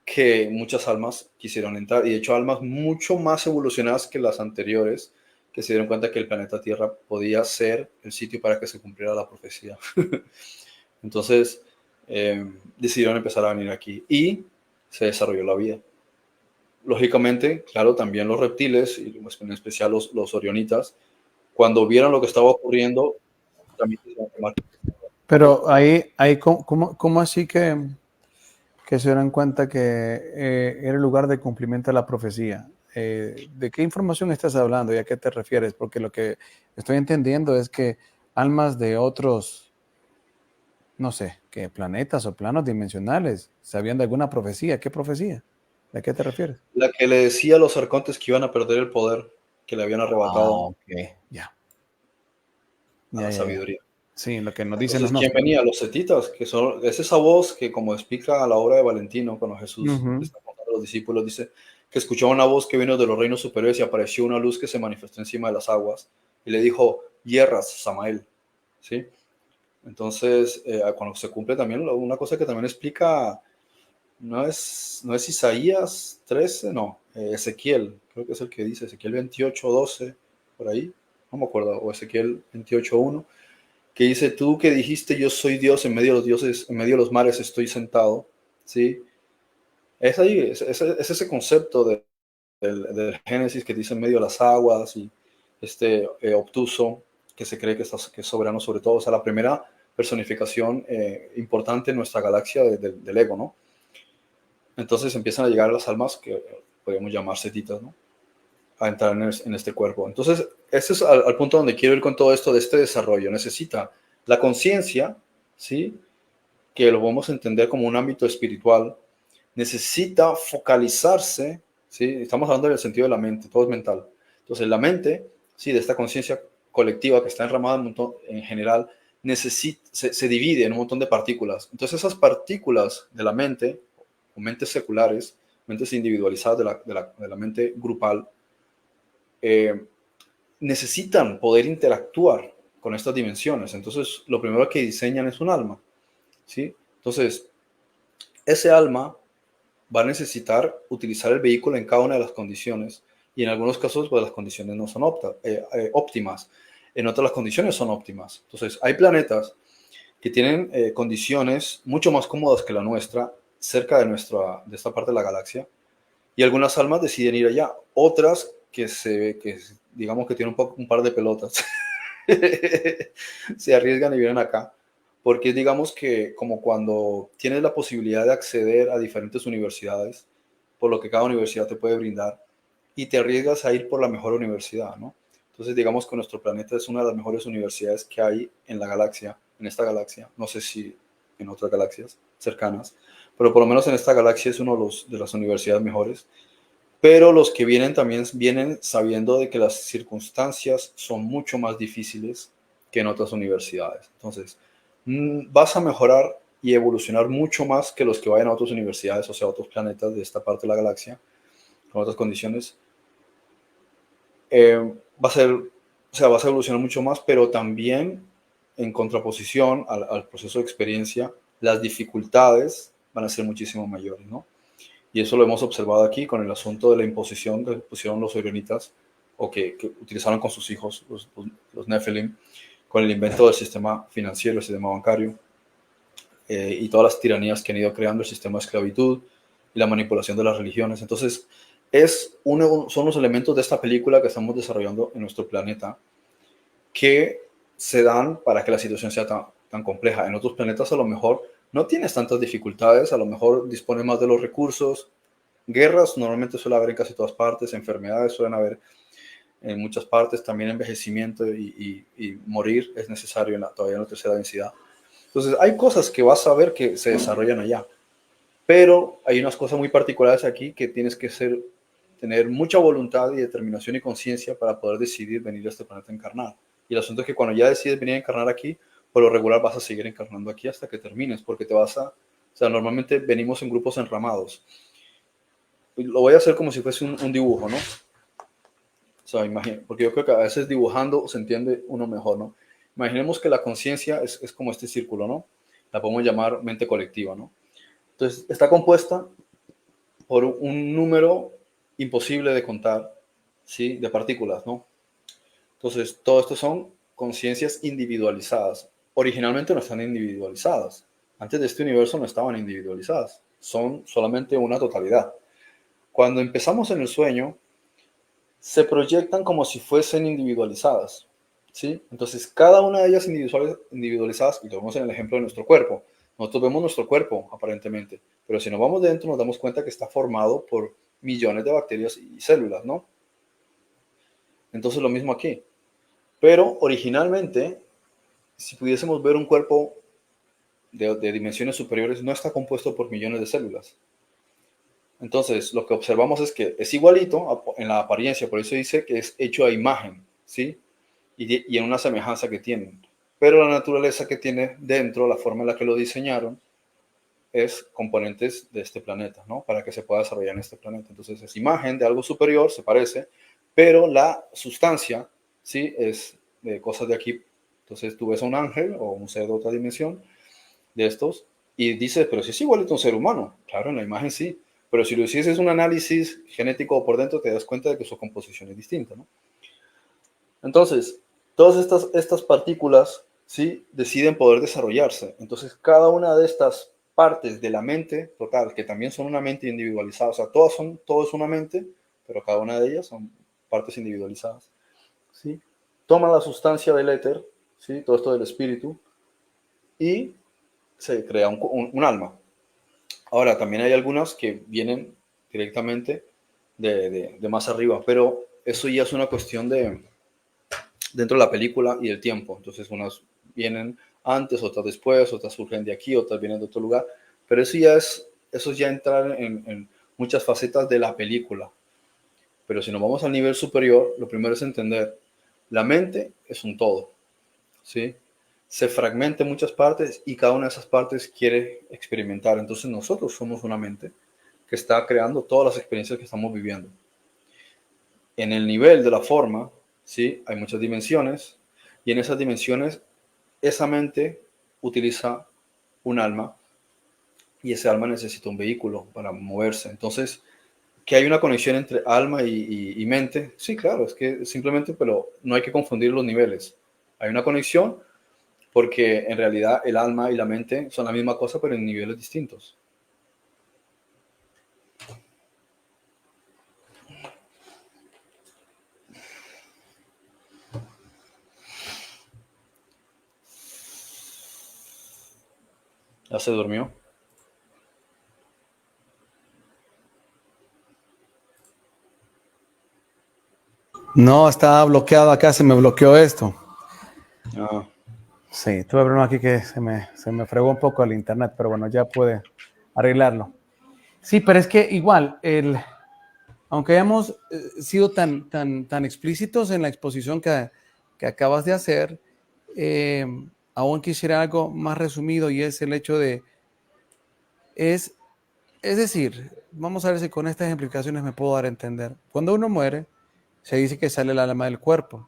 [SPEAKER 2] que muchas almas quisieron entrar, y de hecho almas mucho más evolucionadas que las anteriores, que se dieron cuenta que el planeta Tierra podía ser el sitio para que se cumpliera la profecía. Entonces decidieron empezar a venir aquí y se desarrolló la vida. Lógicamente, claro, también los reptiles, y en especial los orionitas, cuando vieron lo que estaba ocurriendo, también se dieron cuenta.
[SPEAKER 1] Pero ahí ¿cómo así que se dieron cuenta que era el lugar de cumplimiento de la profecía? ¿De qué información estás hablando y a qué te refieres? Porque lo que estoy entendiendo es que almas de otros no sé, qué planetas o planos dimensionales. ¿Sabían de alguna profecía? ¿Qué profecía? ¿A qué te refieres?
[SPEAKER 2] La que le decía a los arcontes que iban a perder el poder que le habían
[SPEAKER 1] Ah,
[SPEAKER 2] arrebatado
[SPEAKER 1] ok, ya,
[SPEAKER 2] a
[SPEAKER 1] ya,
[SPEAKER 2] la
[SPEAKER 1] ya, ya.
[SPEAKER 2] sabiduría.
[SPEAKER 1] Sí, lo que nos dicen los
[SPEAKER 2] Entonces, ¿quién
[SPEAKER 1] gnósticos.
[SPEAKER 2] venía? Los setitas, que son, es esa voz que, como explica la obra de Valentino, cuando Jesús le
[SPEAKER 1] Ujú.
[SPEAKER 2] está contando a los discípulos, dice que escuchó una voz que vino de los reinos superiores y apareció una luz que se manifestó encima de las aguas y le dijo, hierras, Samael, ¿sí? Entonces, cuando se cumple también, una cosa que también explica, no es Isaías 13, no, Ezequiel, creo que es el que dice, Ezequiel 28:12, por ahí, no me acuerdo, o Ezequiel 28:1 que dice, tú que dijiste yo soy Dios en medio de los dioses, en medio de los mares estoy sentado, ¿sí? Es ahí, es ese concepto del Génesis que dice en medio de las aguas y este obtuso que se cree que es soberano sobre todo, o sea, la primera personificación importante en nuestra galaxia del ego, ¿no? Entonces empiezan a llegar las almas que podríamos llamar setitas, ¿no? A entrar en este cuerpo. Entonces, ese es al punto donde quiero ir con todo esto de este desarrollo. Necesita la conciencia, ¿sí? Que lo vamos a entender como un ámbito espiritual, necesita focalizarse, ¿sí? Estamos hablando del sentido de la mente, todo es mental. Entonces, la mente, ¿sí? De esta conciencia colectiva que está enramada en general, se divide en un montón de partículas. Entonces, esas partículas de la mente, o mentes seculares, mentes individualizadas de la mente grupal, eh, necesitan poder interactuar con estas dimensiones. Entonces, lo primero que diseñan es un alma, ¿sí? Entonces, ese alma va a necesitar utilizar el vehículo en cada una de las condiciones y en algunos casos pues, las condiciones no son óptimas, en otras las condiciones son óptimas. Entonces, hay planetas que tienen condiciones mucho más cómodas que la nuestra cerca de esta parte de la galaxia y algunas almas deciden ir allá, otras que digamos que tienen un par de pelotas se arriesgan y vienen acá, porque digamos que como cuando tienes la posibilidad de acceder a diferentes universidades, por lo que cada universidad te puede brindar, y te arriesgas a ir por la mejor universidad, ¿no? Entonces digamos que nuestro planeta es una de las mejores universidades que hay en la galaxia, en esta galaxia, no sé si en otras galaxias cercanas, pero por lo menos en esta galaxia es uno de las universidades mejores, pero los que vienen también vienen sabiendo de que las circunstancias son mucho más difíciles que en otras universidades. Entonces, vas a mejorar y evolucionar mucho más que los que vayan a otras universidades, o sea, a otros planetas de esta parte de la galaxia, con otras condiciones. Va a ser, o sea, vas a evolucionar mucho más, pero también en contraposición al proceso de experiencia, las dificultades van a ser muchísimo mayores, ¿no? Y eso lo hemos observado aquí con el asunto de la imposición que pusieron los orionitas o que utilizaron con sus hijos, los Nephilim, con el invento del sistema financiero, el sistema bancario y todas las tiranías que han ido creando el sistema de esclavitud y la manipulación de las religiones. Entonces, son los elementos de esta película que estamos desarrollando en nuestro planeta que se dan para que la situación sea tan compleja. En otros planetas a lo mejor no tienes tantas dificultades, a lo mejor dispones más de los recursos. Guerras normalmente suele haber en casi todas partes, enfermedades suelen haber en muchas partes, también envejecimiento y morir es necesario todavía en la tercera densidad. Entonces hay cosas que vas a ver que se desarrollan allá, pero hay unas cosas muy particulares aquí que tienes que tener mucha voluntad y determinación y conciencia para poder decidir venir a este planeta a encarnar. Y el asunto es que cuando ya decides venir a encarnar aquí, por lo regular vas a seguir encarnando aquí hasta que termines, porque o sea, normalmente venimos en grupos enramados. Lo voy a hacer como si fuese un dibujo, ¿no? O sea, porque yo creo que a veces dibujando se entiende uno mejor, ¿no? Imaginemos que la conciencia es como este círculo, ¿no? La podemos llamar mente colectiva, ¿no? Entonces, está compuesta por un número imposible de contar, ¿sí? De partículas, ¿no? Entonces, todo esto son conciencias individualizadas. Originalmente no están individualizadas. Antes de este universo no estaban individualizadas. Son solamente una totalidad. Cuando empezamos en el sueño, se proyectan como si fuesen individualizadas, ¿sí? Entonces, cada una de ellas individualizadas, y lo vemos en el ejemplo de nuestro cuerpo. Nosotros vemos nuestro cuerpo, aparentemente, pero si nos vamos dentro, nos damos cuenta que está formado por millones de bacterias y células, ¿no? Entonces, lo mismo aquí. Pero, originalmente, si pudiésemos ver un cuerpo de dimensiones superiores no está compuesto por millones de células. Entonces, lo que observamos es que es igualito en la apariencia, por eso dice que es hecho a imagen, ¿sí? Y en una semejanza que tienen. Pero la naturaleza que tiene dentro, la forma en la que lo diseñaron, es componentes de este planeta, ¿no? Para que se pueda desarrollar en este planeta. Entonces, es imagen de algo superior, se parece, pero la sustancia, ¿sí? Es de cosas de aquí. Entonces, tú ves a un ángel o un ser de otra dimensión de estos y dices, pero si es igualito a un ser humano. Claro, en la imagen sí. Pero si lo hicieses un análisis genético por dentro, te das cuenta de que su composición es distinta, ¿no? Entonces, todas estas partículas, ¿sí? Deciden poder desarrollarse. Entonces, cada una de estas partes de la mente total, que también son una mente individualizada, o sea, todo es una mente, pero cada una de ellas son partes individualizadas, ¿sí? Toma la sustancia del éter, ¿sí? Todo esto del espíritu, y se crea un alma. Ahora, también hay algunas que vienen directamente de más arriba, pero eso ya es una cuestión dentro de la película y el tiempo. Entonces, unas vienen antes, otras después, otras surgen de aquí, otras vienen de otro lugar. Pero eso ya entrar en muchas facetas de la película. Pero si nos vamos al nivel superior, lo primero es entender, la mente es un todo, ¿sí? Se fragmenta en muchas partes y cada una de esas partes quiere experimentar. Entonces nosotros somos una mente que está creando todas las experiencias que estamos viviendo. En el nivel de la forma, ¿sí? Hay muchas dimensiones y en esas dimensiones esa mente utiliza un alma y ese alma necesita un vehículo para moverse. Entonces, que hay una conexión entre alma y mente, sí, claro, es que simplemente, pero no hay que confundir los niveles. Hay una conexión porque en realidad el alma y la mente son la misma cosa, pero en niveles distintos. ¿Ya se durmió?
[SPEAKER 1] No, estaba bloqueado acá, se me bloqueó esto.
[SPEAKER 2] Ah,
[SPEAKER 1] Sí, tuve problema aquí que se me fregó un poco el internet, pero bueno, ya pude arreglarlo. Sí, pero es que igual, aunque hayamos sido tan explícitos en la exposición que acabas de hacer, eh, aún quisiera algo más resumido y es el hecho es, es decir, vamos a ver si con estas implicaciones me puedo dar a entender. Cuando uno muere, se dice que sale el alma del cuerpo.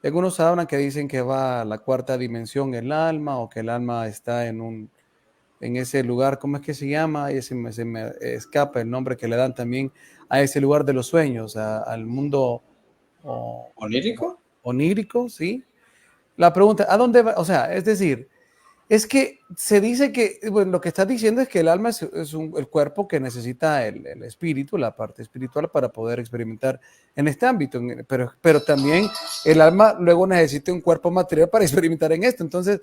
[SPEAKER 1] Algunos hablan que dicen que va a la cuarta dimensión el alma o que el alma está en ese lugar, ¿cómo es que se llama? Y se me escapa el nombre que le dan también a ese lugar de los sueños, al mundo o-
[SPEAKER 2] ¿onírico?
[SPEAKER 1] onírico, ¿sí? La pregunta, ¿a dónde va? O sea, es decir, es que se dice que, bueno, lo que estás diciendo es que el alma es el cuerpo que necesita el espíritu, la parte espiritual para poder experimentar en este ámbito, pero también el alma luego necesita un cuerpo material para experimentar en esto. Entonces,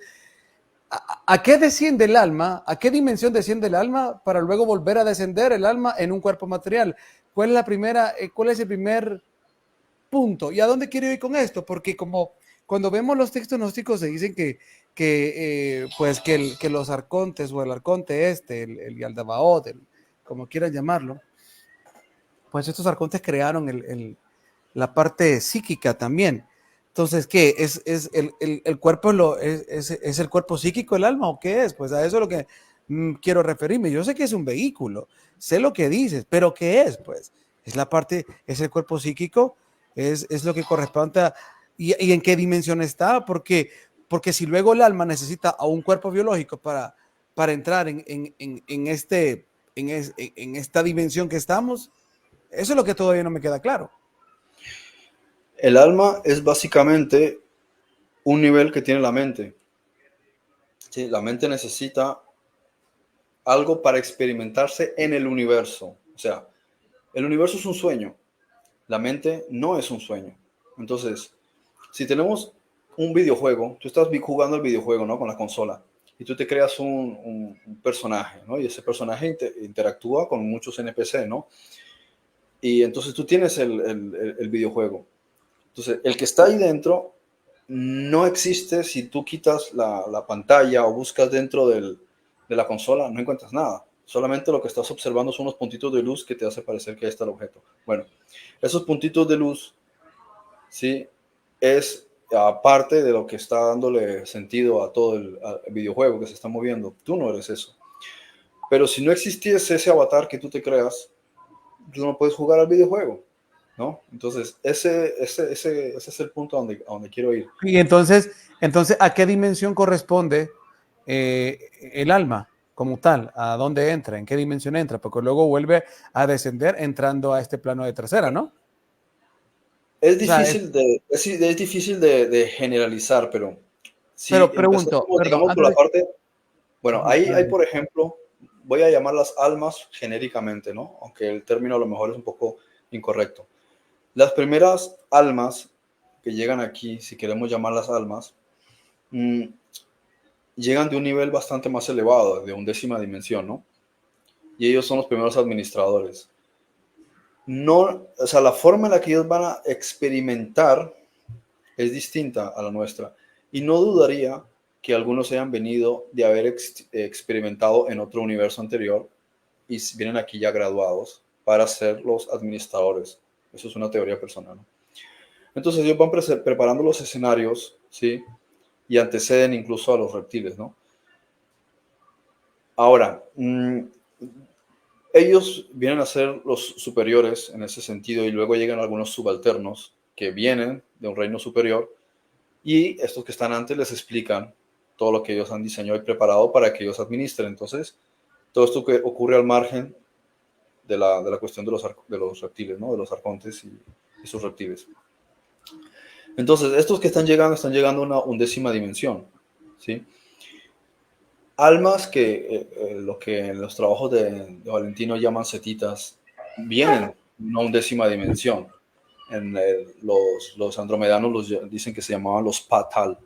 [SPEAKER 1] ¿a qué desciende el alma? ¿A qué dimensión desciende el alma para luego volver a descender el alma en un cuerpo material? ¿Cuál es el primer punto? ¿Y a dónde quiero ir con esto? Porque como cuando vemos los textos gnósticos se dicen pues que los arcontes o el arconte el Yaldabaoth, como quieran llamarlo, pues estos arcontes crearon la parte psíquica también. Entonces, ¿qué? ¿Es el cuerpo es el cuerpo psíquico el alma o qué es? Pues a eso es lo que quiero referirme. Yo sé que es un vehículo, sé lo que dices, pero ¿qué es? Pues es la parte, es el cuerpo psíquico, es lo que corresponde y en qué dimensión está, porque si luego el alma necesita a un cuerpo biológico para entrar en esta dimensión que estamos, eso es lo que todavía no me queda claro.
[SPEAKER 2] El alma es básicamente un nivel que tiene la mente. Sí, la mente necesita algo para experimentarse en el universo. O sea, el universo es un sueño, la mente no es un sueño. Entonces, si tenemos un videojuego, tú estás jugando el videojuego, ¿no? Con la consola, y tú te creas un personaje, ¿no? Y ese personaje interactúa con muchos NPC, ¿no? Y entonces tú tienes el videojuego. Entonces, el que está ahí dentro no existe si tú quitas la pantalla o buscas dentro de la consola, no encuentras nada. Solamente lo que estás observando son unos puntitos de luz que te hace parecer que ahí está el objeto. Bueno, esos puntitos de luz, ¿sí? Es aparte de lo que está dándole sentido a todo el videojuego que se está moviendo. Tú no eres eso. Pero si no existiese ese avatar que tú te creas, tú no puedes jugar al videojuego, ¿no? Entonces, ese es el punto a donde quiero ir.
[SPEAKER 1] Y entonces, ¿a qué dimensión corresponde el alma como tal? ¿A dónde entra? ¿En qué dimensión entra? Porque luego vuelve a descender entrando a este plano de tercera, ¿no?
[SPEAKER 2] Es
[SPEAKER 1] O sea,
[SPEAKER 2] difícil es difícil de generalizar, pero si
[SPEAKER 1] pero pregunto,
[SPEAKER 2] empezamos,
[SPEAKER 1] perdón,
[SPEAKER 2] digamos, por
[SPEAKER 1] antes
[SPEAKER 2] la
[SPEAKER 1] de...
[SPEAKER 2] parte, bueno,
[SPEAKER 1] Ujú,
[SPEAKER 2] hay,
[SPEAKER 1] adelante.
[SPEAKER 2] por ejemplo, voy a llamarlas almas genéricamente, ¿no? Aunque el término a lo mejor es un poco incorrecto. Las primeras almas que llegan aquí, si queremos llamarlas almas, mm, llegan de un nivel bastante más elevado, de undécima dimensión, ¿no? Y ellos son los primeros administradores. No, o sea, la forma en la que ellos van a experimentar es distinta a la nuestra. Y no dudaría que algunos hayan venido de haber experimentado en otro universo anterior y vienen aquí ya graduados para ser los administradores. Eso es una teoría personal, ¿no? Entonces ellos van preparando los escenarios, ¿sí? Y anteceden incluso a los reptiles, ¿no? Ahora, ellos vienen a ser los superiores en ese sentido y luego llegan algunos subalternos que vienen de un reino superior y estos que están antes les explican todo lo que ellos han diseñado y preparado para que ellos administren. Entonces, todo esto que ocurre al margen de la cuestión de los reptiles, ¿no? De los arcontes y sus reptiles. Entonces, estos que están llegando a una undécima dimensión, ¿sí? Almas que lo que en los trabajos de Valentino llaman setitas, vienen de una undécima dimensión. Los andromedanos dicen que se llamaban los patal,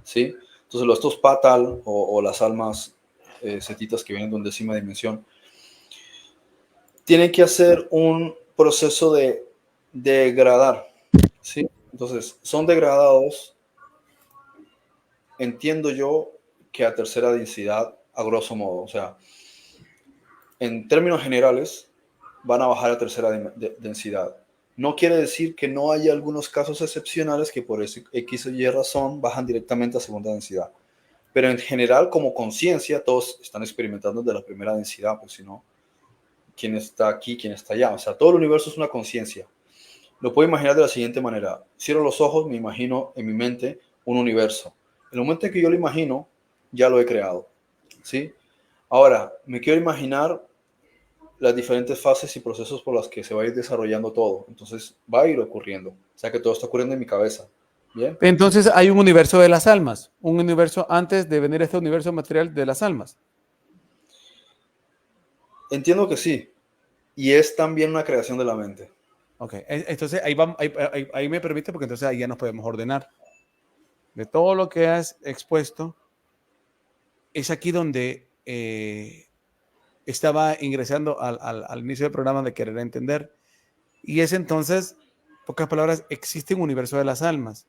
[SPEAKER 2] ¿sí? Entonces, estos patal o las almas setitas que vienen de undécima dimensión, tienen que hacer un proceso de degradar, ¿sí? Entonces, son degradados, entiendo yo, que a tercera densidad, a grosso modo. O sea, en términos generales, van a bajar a tercera densidad. No quiere decir que no haya algunos casos excepcionales que por X o Y razón bajan directamente a segunda densidad. Pero en general, como conciencia, todos están experimentando de la primera densidad, pues si no, ¿quién está aquí, quién está allá? O sea, todo el universo es una conciencia. Lo puedo imaginar de la siguiente manera. Cierro los ojos, me imagino en mi mente un universo. En el momento en que yo lo imagino, ya lo he creado, ¿sí? Ahora, me quiero imaginar las diferentes fases y procesos por las que se va a ir desarrollando todo. Entonces, va a ir ocurriendo. O sea, que todo está ocurriendo en mi cabeza. ¿Bien?
[SPEAKER 1] Entonces hay un universo de las almas, un universo antes de venir a este universo material de las almas.
[SPEAKER 2] Entiendo que sí. Y es también una creación de la mente.
[SPEAKER 1] Ok, entonces ahí, vamos, ahí me permite porque entonces ahí ya nos podemos ordenar. De todo lo que has expuesto, es aquí donde estaba ingresando al inicio del programa de querer entender. Y es entonces, pocas palabras, existe un universo de las almas.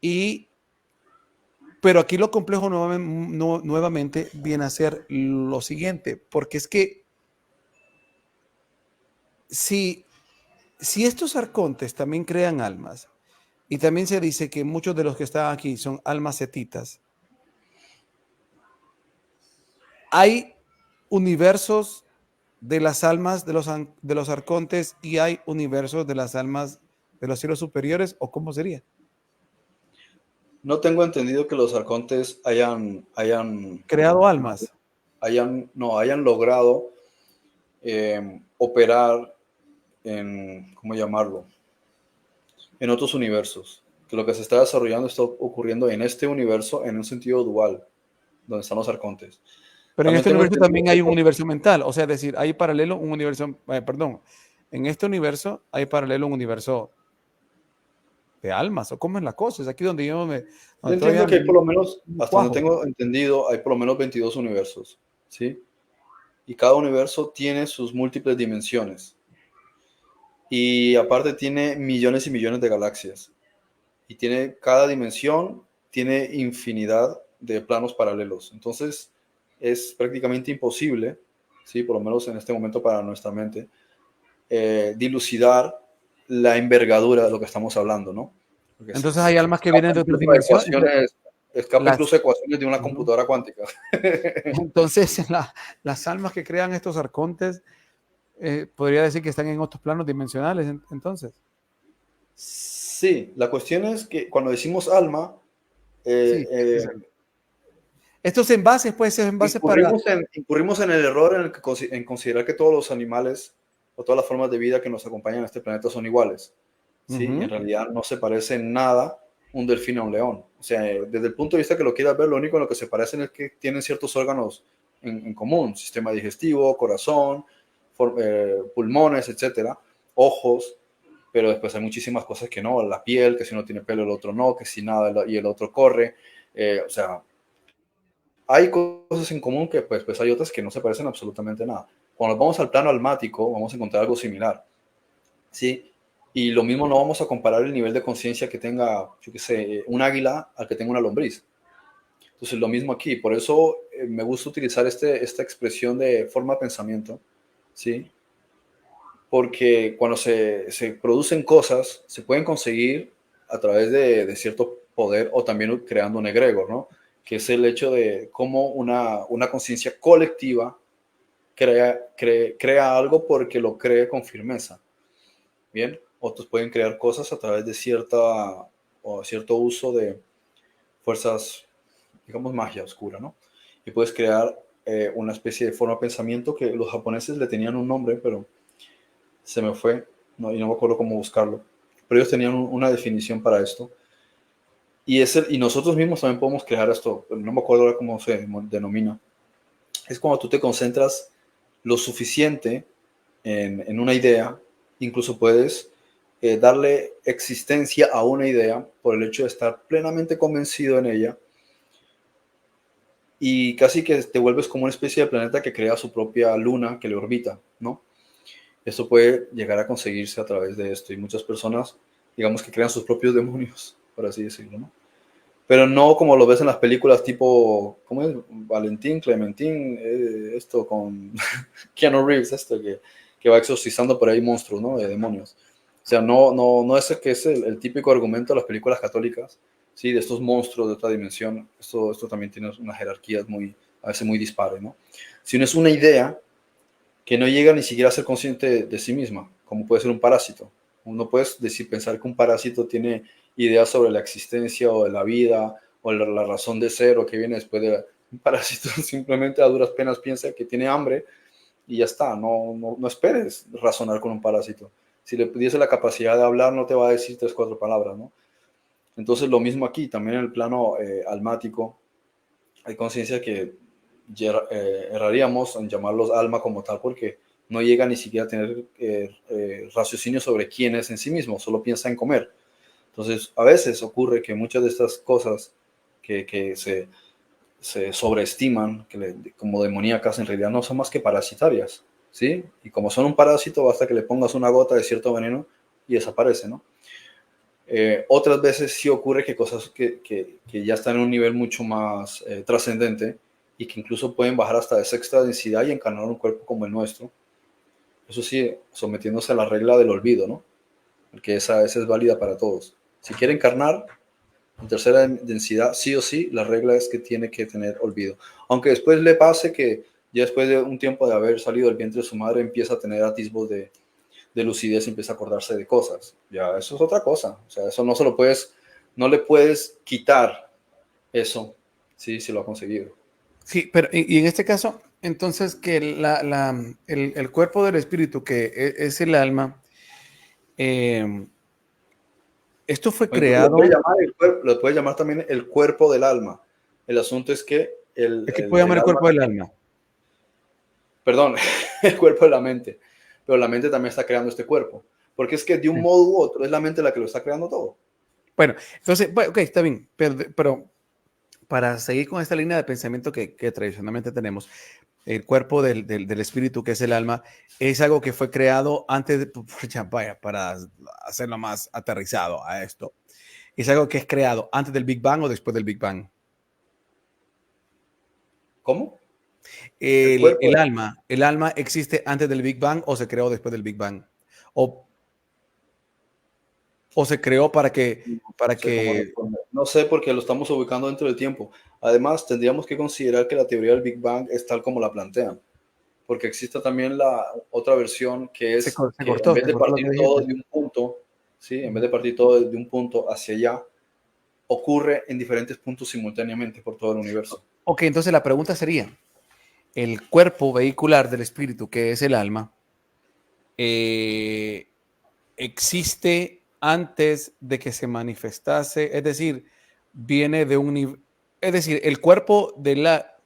[SPEAKER 1] Y, pero aquí lo complejo nuevamente viene a ser lo siguiente, porque es que si, si estos arcontes también crean almas, y también se dice que muchos de los que están aquí son almas setitas, hay universos de las almas de los arcontes y hay universos de las almas de los cielos superiores, o cómo sería.
[SPEAKER 2] No tengo entendido que los arcontes
[SPEAKER 1] Creado almas.
[SPEAKER 2] hayan logrado operar en, ¿cómo llamarlo? En otros universos. Que lo que se está desarrollando está ocurriendo en este universo en un sentido dual, donde están los arcontes.
[SPEAKER 1] Pero en
[SPEAKER 2] También
[SPEAKER 1] este
[SPEAKER 2] tengo
[SPEAKER 1] universo
[SPEAKER 2] entendido
[SPEAKER 1] también
[SPEAKER 2] que
[SPEAKER 1] hay un universo mental, o sea, es decir, hay paralelo un universo, perdón, en este universo hay paralelo un universo de almas, o cómo es la cosa, es aquí donde
[SPEAKER 2] yo
[SPEAKER 1] donde
[SPEAKER 2] entiendo
[SPEAKER 1] todavía
[SPEAKER 2] que hay por lo menos,
[SPEAKER 1] no
[SPEAKER 2] hasta donde
[SPEAKER 1] cuajo.
[SPEAKER 2] tengo entendido, hay por lo menos 22 universos, ¿sí? Y cada universo tiene sus múltiples dimensiones. Y aparte tiene millones y millones de galaxias. y tiene cada dimensión, tiene infinidad de planos paralelos. Entonces es prácticamente imposible, ¿sí? Por lo menos en este momento para nuestra mente, dilucidar la envergadura de lo que estamos hablando, ¿no? Porque
[SPEAKER 1] Entonces hay almas que vienen de otra
[SPEAKER 2] incluso a
[SPEAKER 1] dimensión.
[SPEAKER 2] ecuaciones, escapa
[SPEAKER 1] Las,
[SPEAKER 2] incluso a ecuaciones de una
[SPEAKER 1] Ujú.
[SPEAKER 2] computadora cuántica.
[SPEAKER 1] Entonces, las almas que crean estos arcontes, podría decir que están en otros planos dimensionales, entonces.
[SPEAKER 2] Sí, la cuestión es que cuando decimos alma, eh,
[SPEAKER 1] Sí,
[SPEAKER 2] eh,
[SPEAKER 1] estos envases, pues, esos envases para...
[SPEAKER 2] incurrimos en el error en, el que, en considerar que todos los animales o todas las formas de vida que nos acompañan en este planeta son iguales. ¿Sí? Y en
[SPEAKER 1] Ujú.
[SPEAKER 2] realidad no se parece en nada un delfín a un león. O sea, desde el punto de vista que lo quieras ver, lo único en lo que se parecen es que tienen ciertos órganos en común, sistema digestivo, corazón, pulmones, etcétera, ojos, pero después hay muchísimas cosas que no, la piel, que si uno tiene pelo el otro no, que si nada y el otro corre, o sea, hay cosas en común que pues hay otras que no se parecen absolutamente nada. Cuando vamos al plano almático, vamos a encontrar algo similar, ¿sí? Y lo mismo no vamos a comparar el nivel de conciencia que tenga, yo qué sé, un águila al que tenga una lombriz. Entonces, lo mismo aquí. Por eso me gusta utilizar esta expresión de forma de pensamiento, ¿sí? Porque cuando se producen cosas, se pueden conseguir a través de cierto poder o también creando un egregor, ¿no? Que es el hecho de cómo una conciencia colectiva crea algo porque lo cree con firmeza. Bien, otros pueden crear cosas a través de cierto uso de fuerzas, digamos, magia oscura, ¿no? Y puedes crear una especie de forma de pensamiento que los japoneses le tenían un nombre, pero se me fue, no, y no me acuerdo cómo buscarlo. Pero ellos tenían una definición para esto. Y nosotros mismos también podemos crear esto, no me acuerdo ahora cómo se denomina. Es cuando tú te concentras lo suficiente en una idea, incluso puedes darle existencia a una idea por el hecho de estar plenamente convencido en ella y casi que te vuelves como una especie de planeta que crea su propia luna que le orbita, ¿no? Esto puede llegar a conseguirse a través de esto y muchas personas, digamos que crean sus propios demonios, por así decirlo, ¿no? Pero no como lo ves en las películas tipo, ¿cómo es? Valentín, Clementín, esto con Keanu Reeves, que va exorcizando por ahí monstruos, ¿no? De demonios. O sea, no es el que es el típico argumento de las películas católicas, ¿sí? De estos monstruos de otra dimensión. Esto también tiene unas jerarquías a veces muy dispares, ¿no? Sino es una idea que no llega ni siquiera a ser consciente de sí misma, como puede ser un parásito. Uno puede pensar que un parásito tiene ideas sobre la existencia o de la vida o la razón de ser o que viene después de un parásito. Simplemente a duras penas piensa que tiene hambre y ya está. No esperes razonar con un parásito. Si le pudiese la capacidad de hablar, no te va a decir 3, 4 palabras, ¿no? Entonces, lo mismo aquí, también en el plano almático, hay conciencia que erraríamos en llamarlos alma como tal porque no llega ni siquiera a tener raciocinio sobre quién es en sí mismo, solo piensa en comer. Entonces, a veces ocurre que muchas de estas cosas que se sobreestiman como demoníacas en realidad no son más que parasitarias, ¿sí? Y como son un parásito, basta que le pongas una gota de cierto veneno y desaparece, ¿no? Otras veces sí ocurre que cosas que ya están en un nivel mucho más trascendente y que incluso pueden bajar hasta de sexta densidad y encarnar un cuerpo como el nuestro. Eso sí, sometiéndose a la regla del olvido, ¿no? Porque esa es válida para todos. Si quiere encarnar en tercera densidad, sí o sí, la regla es que tiene que tener olvido. Aunque después le pase que ya después de un tiempo de haber salido del vientre de su madre empieza a tener atisbos de lucidez y empieza a acordarse de cosas. Ya, eso es otra cosa. O sea, eso no le puedes quitar eso, sí, si lo ha conseguido.
[SPEAKER 1] Sí, pero y en este caso, entonces que el cuerpo del espíritu, que es el alma, eh, esto fue
[SPEAKER 2] O incluso
[SPEAKER 1] creado,
[SPEAKER 2] lo puede llamar también el cuerpo del alma. El asunto es que
[SPEAKER 1] es que puede llamar
[SPEAKER 2] el
[SPEAKER 1] el
[SPEAKER 2] alma,
[SPEAKER 1] cuerpo del alma.
[SPEAKER 2] perdón, el cuerpo de la mente, pero la mente también está creando este cuerpo. Porque es que de un
[SPEAKER 1] Sí.
[SPEAKER 2] modo u otro es la mente la que lo está creando todo.
[SPEAKER 1] Bueno, entonces, bueno, ok, está bien, pero para seguir con esta línea de pensamiento que tradicionalmente tenemos, el cuerpo del espíritu, que es el alma, es algo que fue creado antes de, ya, vaya, para hacerlo más aterrizado a esto. ¿Es algo que es creado antes del Big Bang o después del Big Bang?
[SPEAKER 2] ¿Cómo? El cuerpo,
[SPEAKER 1] ¿El alma existe antes del Big Bang o se creó después del Big Bang? ¿O, o se creó
[SPEAKER 2] no
[SPEAKER 1] para
[SPEAKER 2] sé cómo
[SPEAKER 1] que
[SPEAKER 2] responder. No sé porque lo estamos ubicando dentro del tiempo. Además, tendríamos que considerar que la teoría del Big Bang es tal como la plantean, porque existe también la otra versión que es que en vez
[SPEAKER 1] se
[SPEAKER 2] de
[SPEAKER 1] cortó lo que
[SPEAKER 2] partir todo
[SPEAKER 1] dijiste?
[SPEAKER 2] de un punto, ¿sí? En vez
[SPEAKER 1] Ujú.
[SPEAKER 2] de partir todo de un punto hacia allá, ocurre en diferentes puntos simultáneamente por todo el universo.
[SPEAKER 1] Ok, entonces la pregunta sería, ¿el cuerpo vehicular del espíritu, que es el alma, eh, existe antes de que se manifestase? Es decir, viene de un nivel, es decir, el cuerpo de la...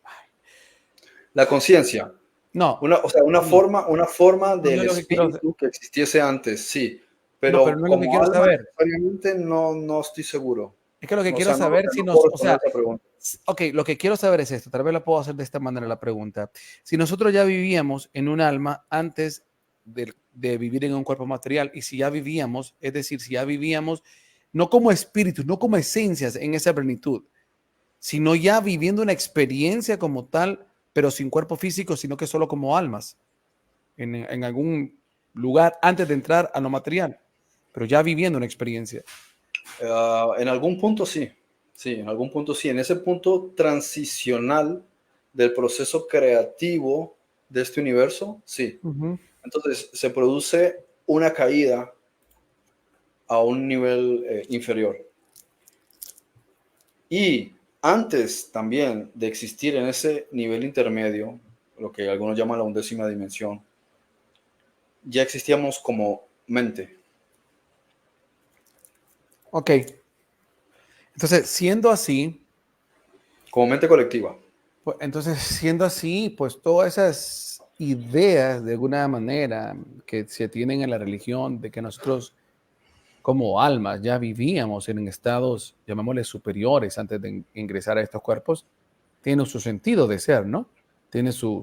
[SPEAKER 2] La conciencia,
[SPEAKER 1] No,
[SPEAKER 2] o sea,
[SPEAKER 1] no,
[SPEAKER 2] una forma
[SPEAKER 1] no, no
[SPEAKER 2] del
[SPEAKER 1] es lo que quiero,
[SPEAKER 2] espíritu que existiese antes, sí,
[SPEAKER 1] no, pero
[SPEAKER 2] pero
[SPEAKER 1] no es lo que
[SPEAKER 2] como
[SPEAKER 1] quiero
[SPEAKER 2] alma
[SPEAKER 1] saber.
[SPEAKER 2] necesariamente no, no estoy seguro.
[SPEAKER 1] Es que lo que
[SPEAKER 2] O
[SPEAKER 1] quiero
[SPEAKER 2] sea, no lo
[SPEAKER 1] saber
[SPEAKER 2] sé,
[SPEAKER 1] si
[SPEAKER 2] no
[SPEAKER 1] nos,
[SPEAKER 2] puedo
[SPEAKER 1] o
[SPEAKER 2] responder
[SPEAKER 1] sea,
[SPEAKER 2] esa pregunta.
[SPEAKER 1] ok, lo que quiero saber es esto, tal vez la puedo hacer de esta manera la pregunta. Si nosotros ya vivíamos en un alma antes de vivir en un cuerpo material, y si ya vivíamos, es decir, si ya vivíamos no como espíritus, no como esencias en esa plenitud, sino ya viviendo una experiencia como tal, pero sin cuerpo físico, sino que solo como almas, en algún lugar antes de entrar a lo material, pero ya viviendo una experiencia.
[SPEAKER 2] En algún punto sí, sí, en algún punto sí. En ese punto transicional del proceso creativo de este universo, sí.
[SPEAKER 1] Ujú.
[SPEAKER 2] Entonces se produce una caída a un nivel inferior. Y antes también de existir en ese nivel intermedio, lo que algunos llaman la undécima dimensión, ya existíamos como mente.
[SPEAKER 1] Ok, entonces siendo así,
[SPEAKER 2] Como mente colectiva.
[SPEAKER 1] Entonces, siendo así, pues todas esas ideas de alguna manera que se tienen en la religión de que nosotros como almas ya vivíamos en estados, llamémosle superiores antes de ingresar a estos cuerpos, tiene su sentido de ser, ¿no? Tiene su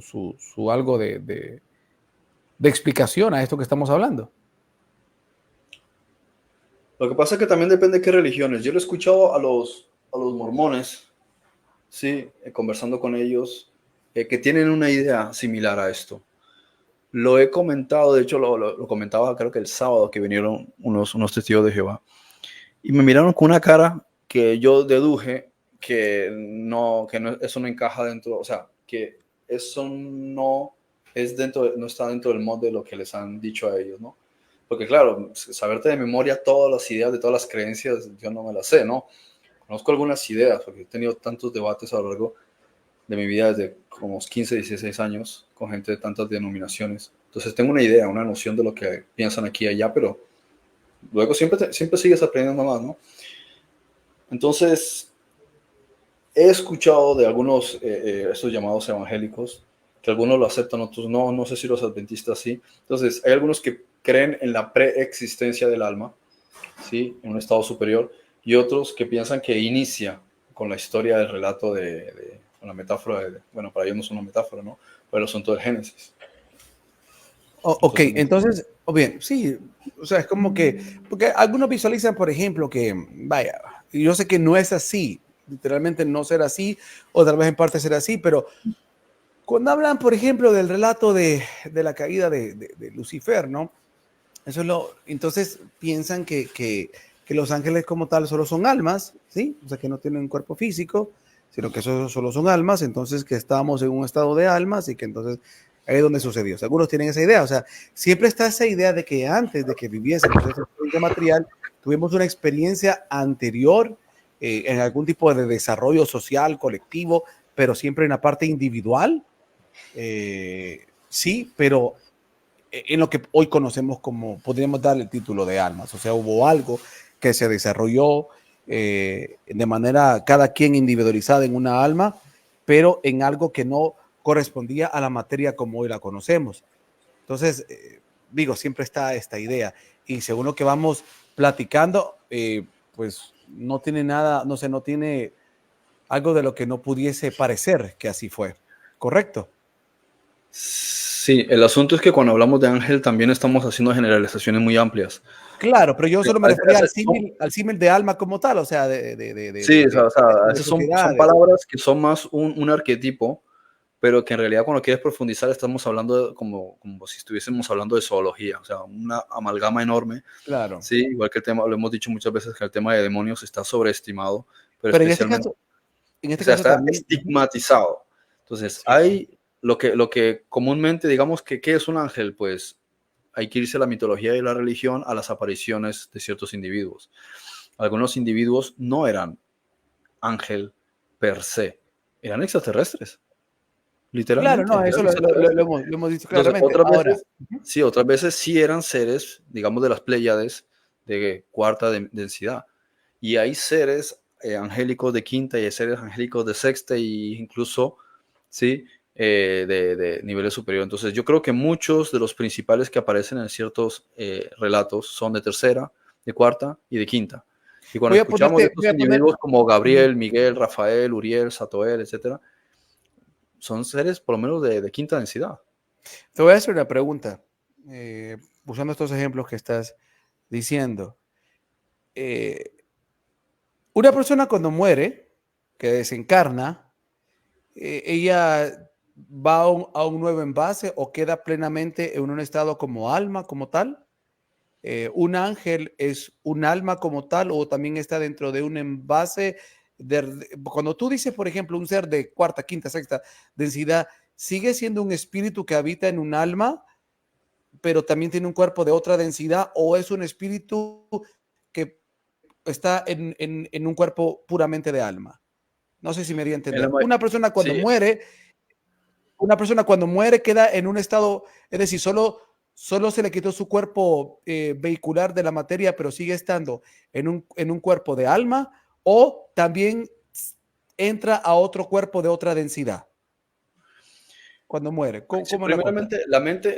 [SPEAKER 1] algo de explicación a esto que estamos hablando.
[SPEAKER 2] Lo que pasa es que también depende de qué religiones. Yo lo he escuchado a los mormones, sí, conversando con ellos, que tienen una idea similar a esto. Lo he comentado, de hecho lo comentaba creo que el sábado que vinieron unos testigos de Jehová y me miraron con una cara que yo deduje eso no encaja dentro, o sea, que eso no es dentro, no está dentro del mod de lo que les han dicho a ellos, ¿no? Porque claro, saberte de memoria todas las ideas de todas las creencias, yo no me las sé, ¿no? Conozco algunas ideas, porque he tenido tantos debates a lo largo de mi vida desde como 15, 16 años con gente de tantas denominaciones. Entonces tengo una idea, una noción de lo que piensan aquí y allá, pero luego siempre sigues aprendiendo más, ¿no? Entonces, he escuchado de algunos, estos llamados evangélicos, que algunos lo aceptan, otros no, no sé si los adventistas sí. Entonces, hay algunos que creen en la preexistencia del alma, ¿sí? En un estado superior, y otros que piensan que inicia con la historia del relato con la metáfora, bueno, para ellos no es una metáfora, ¿no? Pero el asunto del Génesis.
[SPEAKER 1] Ok,
[SPEAKER 2] Entonces, no sé.
[SPEAKER 1] entonces, o bien, sí, o sea, es como que, porque algunos visualizan, por ejemplo, que, vaya, y yo sé que no es así, literalmente no será así, o tal vez en parte será así, pero cuando hablan, por ejemplo, del relato de la caída de Lucifer, ¿no? Eso es entonces piensan que los ángeles como tal solo son almas, ¿sí? O sea, que no tienen un cuerpo físico, sino que solo son almas, entonces que estamos en un estado de almas y que entonces ahí es donde sucedió. O sea, algunos tienen esa idea, o sea, siempre está esa idea de que antes de que viviésemos esa experiencia material, tuvimos una experiencia anterior en algún tipo de desarrollo social, colectivo, pero siempre en la parte individual, sí, pero en lo que hoy conocemos como, podríamos darle el título de almas. O sea, hubo algo que se desarrolló de manera cada quien individualizada en una alma, pero en algo que no correspondía a la materia como hoy la conocemos. Entonces, digo, siempre está esta idea. Y según lo que vamos platicando, pues no tiene nada, no sé, no tiene algo de lo que no pudiese parecer que así fue. ¿Correcto?
[SPEAKER 2] Sí, el asunto es que cuando hablamos de ángel también estamos haciendo generalizaciones muy amplias.
[SPEAKER 1] Claro, pero yo solo me refería
[SPEAKER 2] No,
[SPEAKER 1] al símil de alma como tal, o sea,
[SPEAKER 2] sí, o sea,
[SPEAKER 1] de
[SPEAKER 2] esas son
[SPEAKER 1] propiedades.
[SPEAKER 2] palabras que son más un arquetipo, pero que en realidad cuando quieres profundizar estamos hablando como si estuviésemos hablando de zoología, o sea, una amalgama enorme.
[SPEAKER 1] Claro.
[SPEAKER 2] Sí, igual que el tema, lo hemos dicho muchas veces, que el tema de demonios está sobreestimado, pero
[SPEAKER 1] Pero
[SPEAKER 2] especialmente,
[SPEAKER 1] en
[SPEAKER 2] o
[SPEAKER 1] este
[SPEAKER 2] sea,
[SPEAKER 1] caso
[SPEAKER 2] está
[SPEAKER 1] también. Ujú.
[SPEAKER 2] estigmatizado. Entonces,
[SPEAKER 1] Sí.
[SPEAKER 2] hay lo que comúnmente, digamos, que ¿qué es un ángel? Pues hay que irse a la mitología y la religión, a las apariciones de ciertos individuos. Algunos individuos no eran ángel per se, eran extraterrestres,
[SPEAKER 1] Claro,
[SPEAKER 2] literalmente,
[SPEAKER 1] no, eso
[SPEAKER 2] eran extraterrestres.
[SPEAKER 1] lo hemos dicho
[SPEAKER 2] Entonces,
[SPEAKER 1] claramente. Ahora, ujú.
[SPEAKER 2] otras veces sí eran seres, digamos, de las Pléyades de cuarta densidad. Y hay seres angélicos de quinta y hay seres angélicos de sexta e incluso, sí, de niveles superiores. Entonces, yo creo que muchos de los principales que aparecen en ciertos relatos son de tercera, de cuarta y de quinta. Y cuando escuchamos de
[SPEAKER 1] Voy
[SPEAKER 2] estos
[SPEAKER 1] a poner,
[SPEAKER 2] individuos como
[SPEAKER 1] ujú.
[SPEAKER 2] Gabriel, Miguel, Rafael, Uriel, Satoel, etcétera, son seres por lo menos de quinta densidad.
[SPEAKER 1] Te voy a hacer una pregunta, usando estos ejemplos que estás diciendo. Eh, una persona cuando muere, que desencarna, ella va a un nuevo envase o queda plenamente en un estado como alma, como tal. Un ángel es un alma como tal o también está dentro de un envase. Cuando tú dices, por ejemplo, un ser de cuarta, quinta, sexta densidad, sigue siendo un espíritu que habita en un alma, pero también tiene un cuerpo de otra densidad o es un espíritu que está en un cuerpo puramente de alma. No sé si me haría
[SPEAKER 2] En la
[SPEAKER 1] entender.
[SPEAKER 2] ma- sí,
[SPEAKER 1] Una persona cuando muere queda en un estado, es decir, solo se le quitó su cuerpo vehicular de la materia, pero sigue estando en un cuerpo de alma, o también entra a otro cuerpo de otra densidad cuando muere. ¿Cómo es la cosa?
[SPEAKER 2] primeramente,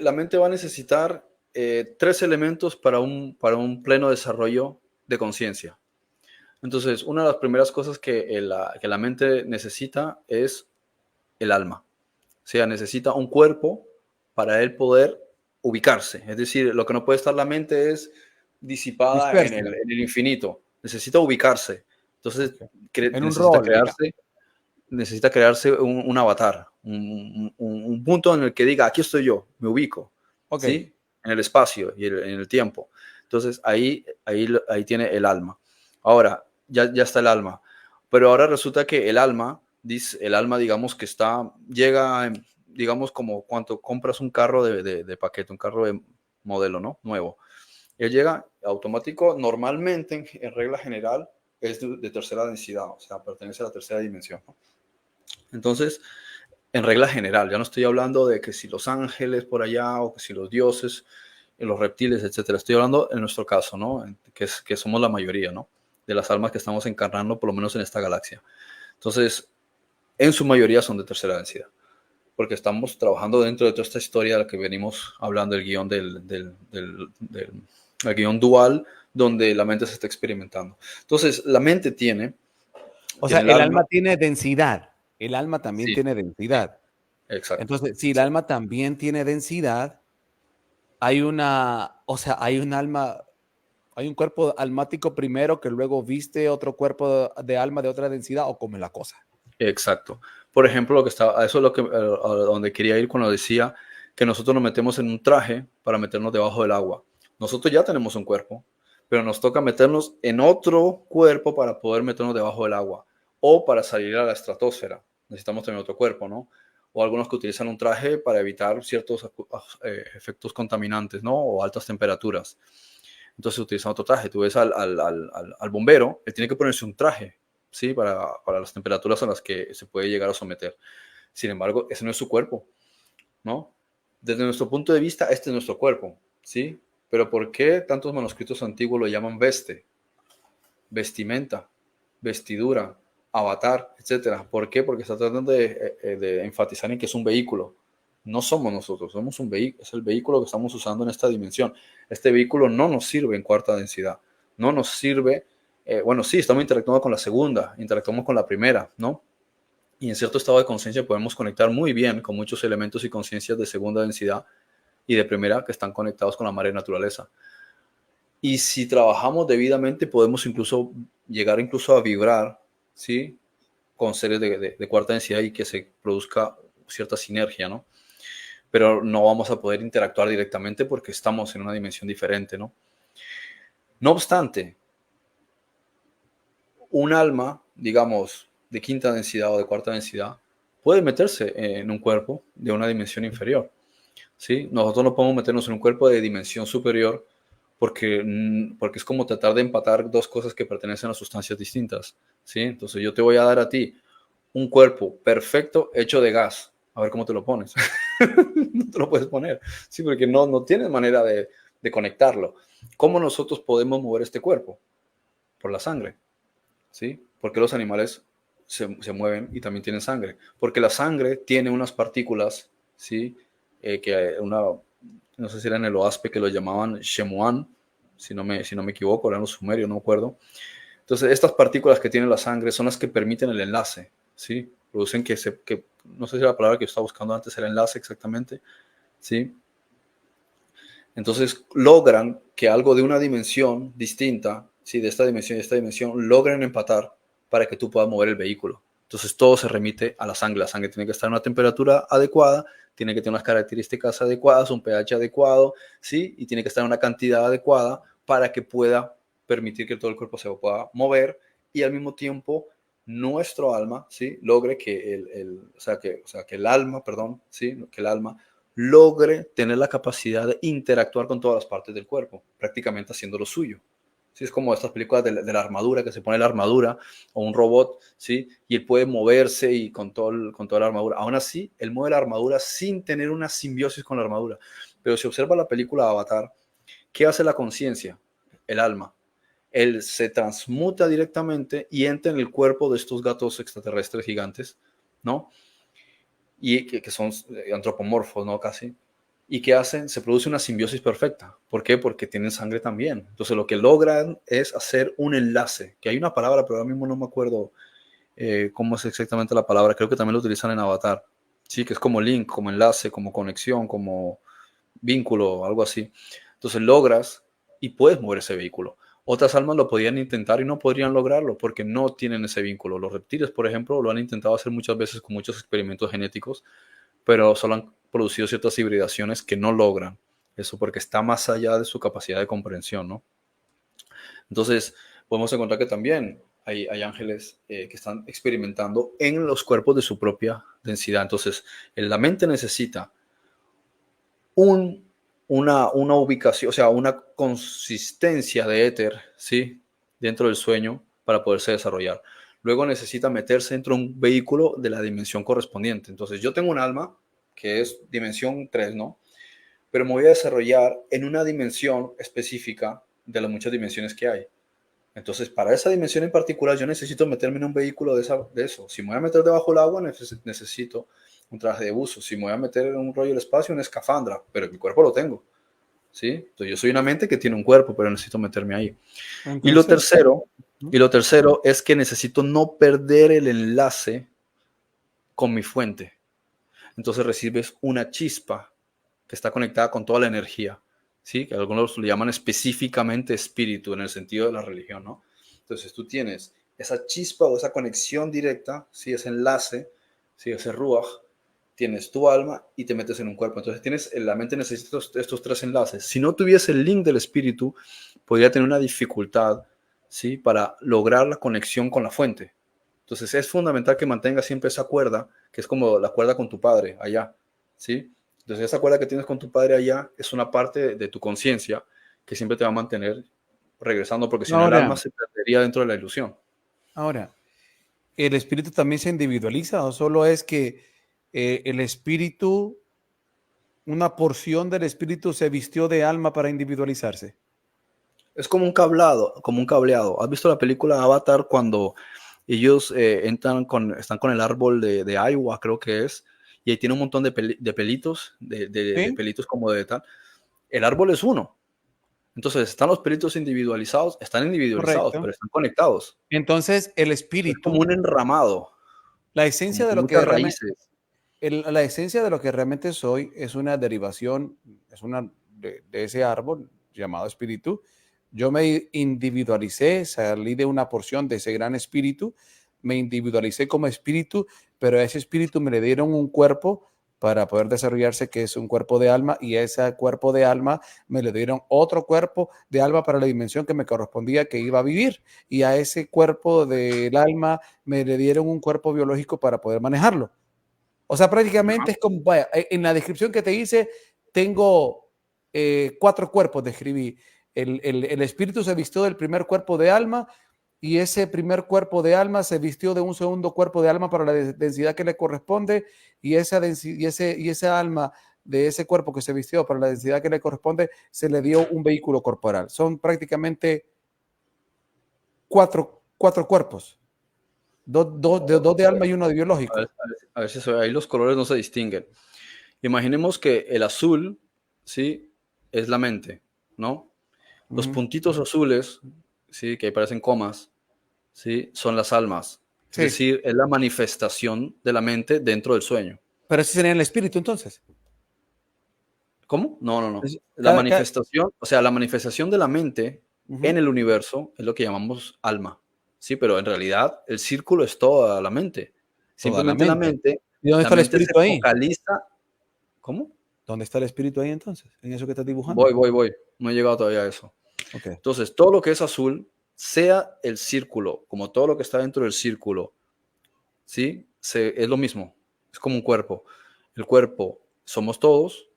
[SPEAKER 2] la mente va a necesitar tres elementos para un pleno desarrollo de conciencia. Entonces, una de las primeras cosas que la mente necesita es el alma. O sea, necesita un cuerpo para él poder ubicarse. Es decir, lo que no puede estar la mente es disipada en
[SPEAKER 1] Dispersa.
[SPEAKER 2] el infinito. Necesita ubicarse. Entonces,
[SPEAKER 1] Okay.
[SPEAKER 2] cre-
[SPEAKER 1] En un
[SPEAKER 2] necesita
[SPEAKER 1] rol, digamos.
[SPEAKER 2] crearse necesita crearse un avatar, un punto en el que diga, aquí estoy yo, me ubico,
[SPEAKER 1] Ok.
[SPEAKER 2] ¿sí? En el espacio y en el tiempo. Entonces ahí tiene el alma. Ahora, ya está el alma. Pero ahora resulta que el alma, digamos que llega, digamos, como cuando compras un carro de paquete, un carro de modelo, ¿no? Nuevo. Él llega automático, normalmente, en regla general, es de tercera densidad, o sea, pertenece a la tercera dimensión, ¿no? Entonces, en regla general, ya no estoy hablando de que si los ángeles por allá o que si los dioses, los reptiles, etcétera. Estoy hablando en nuestro caso, ¿no? Que somos la mayoría, ¿no? De las almas que estamos encarnando, por lo menos en esta galaxia. Entonces, en su mayoría son de tercera densidad, porque estamos trabajando dentro de toda esta historia de la que venimos hablando, el guión el guión dual, donde la mente se está experimentando. Entonces, la mente tiene,
[SPEAKER 1] O sea,
[SPEAKER 2] tiene el
[SPEAKER 1] el
[SPEAKER 2] alma,
[SPEAKER 1] alma tiene densidad. El alma también
[SPEAKER 2] sí,
[SPEAKER 1] tiene
[SPEAKER 2] sí,
[SPEAKER 1] densidad.
[SPEAKER 2] exacto,
[SPEAKER 1] Entonces, si el
[SPEAKER 2] exacto.
[SPEAKER 1] alma también tiene densidad, o sea, hay un alma, hay un cuerpo almático primero que luego viste otro cuerpo de alma de otra densidad o como es la cosa.
[SPEAKER 2] Exacto. Por ejemplo, a eso es a donde quería ir cuando decía que nosotros nos metemos en un traje para meternos debajo del agua. Nosotros ya tenemos un cuerpo, pero nos toca meternos en otro cuerpo para poder meternos debajo del agua o para salir a la estratosfera. Necesitamos tener otro cuerpo, ¿no? O algunos que utilizan un traje para evitar ciertos efectos contaminantes, ¿no? O altas temperaturas. Entonces utilizan otro traje. Tú ves al bombero, él tiene que ponerse un traje, ¿sí? Para las temperaturas a las que se puede llegar a someter. Sin embargo, ese no es su cuerpo, ¿no? Desde nuestro punto de vista, este es nuestro cuerpo, ¿sí? Pero ¿por qué tantos manuscritos antiguos lo llaman vestimenta, vestidura, avatar, etcétera? ¿Por qué? Porque está tratando de enfatizar en que es un vehículo. No somos nosotros, somos un vehículo, es el vehículo que estamos usando en esta dimensión. Este vehículo no nos sirve en cuarta densidad, no nos sirve, bueno, sí, estamos interactuando con la segunda, interactuamos con la primera, ¿no? y en cierto estado de conciencia podemos conectar muy bien con muchos elementos y conciencias de segunda densidad y de primera que están conectados con la madre naturaleza. Y si trabajamos debidamente, podemos incluso llegar incluso a vibrar, ¿sí? Con seres de cuarta densidad y que se produzca cierta sinergia, ¿no? Pero no vamos a poder interactuar directamente porque estamos en una dimensión diferente, ¿no? No obstante, un alma, digamos, de quinta densidad o de cuarta densidad, puede meterse en un cuerpo de una dimensión inferior, ¿sí? Nosotros no podemos meternos en un cuerpo de dimensión superior porque es como tratar de empatar dos cosas que pertenecen a sustancias distintas, ¿sí? Entonces yo te voy a dar a ti un cuerpo perfecto hecho de gas. A ver cómo te lo pones. No te lo puedes poner, sí, porque no tienes manera de conectarlo. ¿Cómo nosotros podemos mover este cuerpo? Por la sangre, ¿sí? Porque los animales se mueven y también tienen sangre. Porque la sangre tiene unas partículas, ¿sí? No sé si era en el OASPE que lo llamaban Shemuan, si no me equivoco, eran los sumerios, no me acuerdo. Entonces, estas partículas que tiene la sangre son las que permiten el enlace, ¿sí? Producen no sé si la palabra que yo estaba buscando antes era enlace exactamente, ¿sí? Entonces, logran que algo de una dimensión distinta, ¿sí? De esta dimensión, logren empatar para que tú puedas mover el vehículo. Entonces, todo se remite a la sangre. La sangre tiene que estar en una temperatura adecuada, tiene que tener unas características adecuadas, un pH adecuado, ¿sí? Y tiene que estar en una cantidad adecuada para que pueda permitir que todo el cuerpo se pueda mover y al mismo tiempo nuestro alma, ¿sí? Logre que que el alma, perdón, ¿sí? Que el alma logre tener la capacidad de interactuar con todas las partes del cuerpo, prácticamente haciendo lo suyo. ¿Sí? Es como estas películas de la armadura, que se pone la armadura o un robot, ¿sí? Y él puede moverse y con toda la armadura. Aún así, él mueve la armadura sin tener una simbiosis con la armadura. Pero si observa la película Avatar, ¿qué hace la conciencia? El alma. Él se transmuta directamente y entra en el cuerpo de estos gatos extraterrestres gigantes, ¿no? Y que son antropomorfos, ¿no? Casi. ¿Y qué hacen? Se produce una simbiosis perfecta. ¿Por qué? Porque tienen sangre también. Entonces lo que logran es hacer un enlace, que hay una palabra, pero ahora mismo no me acuerdo cómo es exactamente la palabra. Creo que también lo utilizan en Avatar. Sí, que es como link, como enlace, como conexión, como vínculo, algo así. Entonces logras y puedes mover ese vehículo. Otras almas lo podían intentar y no podrían lograrlo porque no tienen ese vínculo. Los reptiles, por ejemplo, lo han intentado hacer muchas veces con muchos experimentos genéticos, pero solo han producido ciertas hibridaciones que no logran eso porque está más allá de su capacidad de comprensión, ¿no? Entonces, podemos encontrar que también hay ángeles que están experimentando en los cuerpos de su propia densidad. Entonces, la mente necesita una ubicación, o sea, una consistencia de éter, ¿sí? Dentro del sueño para poderse desarrollar. Luego necesita meterse dentro de un vehículo de la dimensión correspondiente. Entonces, yo tengo un alma que es dimensión 3, ¿no? Pero me voy a desarrollar en una dimensión específica de las muchas dimensiones que hay. Entonces, para esa dimensión en particular, yo necesito meterme en un vehículo de eso. Si me voy a meter debajo del agua, necesito un traje de buzo. Si me voy a meter en un rollo del espacio, una escafandra, pero mi cuerpo lo tengo, ¿sí? Entonces, yo soy una mente que tiene un cuerpo, pero necesito meterme ahí. Y lo
[SPEAKER 1] Entonces,
[SPEAKER 2] tercero, es que necesito no perder el enlace con mi fuente. Entonces recibes una chispa que está conectada con toda la energía, ¿sí? Que algunos le llaman específicamente espíritu en el sentido de la religión, ¿no? Entonces tú tienes esa chispa o esa conexión directa, ¿sí? Ese enlace, ¿sí? Ese ruaj, tienes tu alma y te metes en un cuerpo. Entonces la mente necesita estos tres enlaces. Si no tuviese el link del espíritu, podría tener una dificultad, ¿sí? Para lograr la conexión con la fuente. Entonces es fundamental que mantengas siempre esa cuerda, que es como la cuerda con tu padre allá, ¿sí? Entonces esa cuerda que tienes con tu padre allá es una parte de tu conciencia que siempre te va a mantener regresando, porque si no el alma
[SPEAKER 1] ahora,
[SPEAKER 2] se perdería dentro de la ilusión.
[SPEAKER 1] ahora, ¿el espíritu también se individualiza o solo es que el espíritu, una porción del espíritu se vistió de alma para individualizarse?
[SPEAKER 2] Es como un cablado, como un cableado. ¿Has visto la película Avatar cuando ellos están con el árbol de Aiwa, creo que es, y ahí tiene un montón de pelitos, de
[SPEAKER 1] ¿Sí?
[SPEAKER 2] pelitos como de tal? El árbol es uno. Entonces, están los pelitos están individualizados,
[SPEAKER 1] Correcto.
[SPEAKER 2] pero están conectados.
[SPEAKER 1] Entonces, el
[SPEAKER 2] Es como
[SPEAKER 1] espíritu,
[SPEAKER 2] un enramado.
[SPEAKER 1] La esencia
[SPEAKER 2] como
[SPEAKER 1] de
[SPEAKER 2] con
[SPEAKER 1] lo que
[SPEAKER 2] muchas
[SPEAKER 1] realmente,
[SPEAKER 2] raíces.
[SPEAKER 1] la esencia de lo que realmente soy es una derivación, es una de ese árbol llamado espíritu. Yo me individualicé, salí de una porción de ese gran espíritu, me individualicé como espíritu, pero a ese espíritu me le dieron un cuerpo para poder desarrollarse, que es un cuerpo de alma, y a ese cuerpo de alma me le dieron otro cuerpo de alma para la dimensión que me correspondía, que iba a vivir, y a ese cuerpo del alma me le dieron un cuerpo biológico para poder manejarlo. O sea,
[SPEAKER 2] Ajá.
[SPEAKER 1] prácticamente es como, vaya, en la descripción que te hice, tengo 4 cuerpos, describí. El espíritu se vistió del primer cuerpo de alma y ese primer cuerpo de alma se vistió de un segundo cuerpo de alma para la densidad que le corresponde y esa alma de ese cuerpo que se vistió para la densidad que le corresponde se le dio un vehículo corporal. Son prácticamente cuatro cuerpos, dos de alma y uno de biológico.
[SPEAKER 2] A ver si ahí los colores no se distinguen. Imaginemos que el azul, ¿sí? Es la mente, ¿no?
[SPEAKER 1] Uh
[SPEAKER 2] Los
[SPEAKER 1] -huh.
[SPEAKER 2] puntitos azules, ¿sí? Que ahí parecen comas, ¿sí? Son las almas. Es
[SPEAKER 1] Sí.
[SPEAKER 2] decir, es la manifestación de la mente dentro del sueño.
[SPEAKER 1] Pero ese sería el espíritu entonces.
[SPEAKER 2] ¿Cómo? No, no, no. La
[SPEAKER 1] Cada,
[SPEAKER 2] manifestación, o sea, la manifestación de la mente
[SPEAKER 1] uh -huh.
[SPEAKER 2] en el universo es lo que llamamos alma, ¿sí? Pero en realidad el círculo es toda la mente.
[SPEAKER 1] Toda la
[SPEAKER 2] Simplemente
[SPEAKER 1] mente. ¿Y dónde
[SPEAKER 2] la
[SPEAKER 1] está el
[SPEAKER 2] mente se
[SPEAKER 1] espíritu ahí?
[SPEAKER 2] focaliza. ¿Cómo?
[SPEAKER 1] ¿Dónde está el espíritu ahí entonces? En eso que estás dibujando.
[SPEAKER 2] Voy. No he llegado todavía a eso.
[SPEAKER 1] Ok.
[SPEAKER 2] Entonces, todo lo que es azul, sea el círculo, como todo lo que está dentro del círculo, ¿sí? Es lo mismo. Es como un cuerpo. El cuerpo somos todos,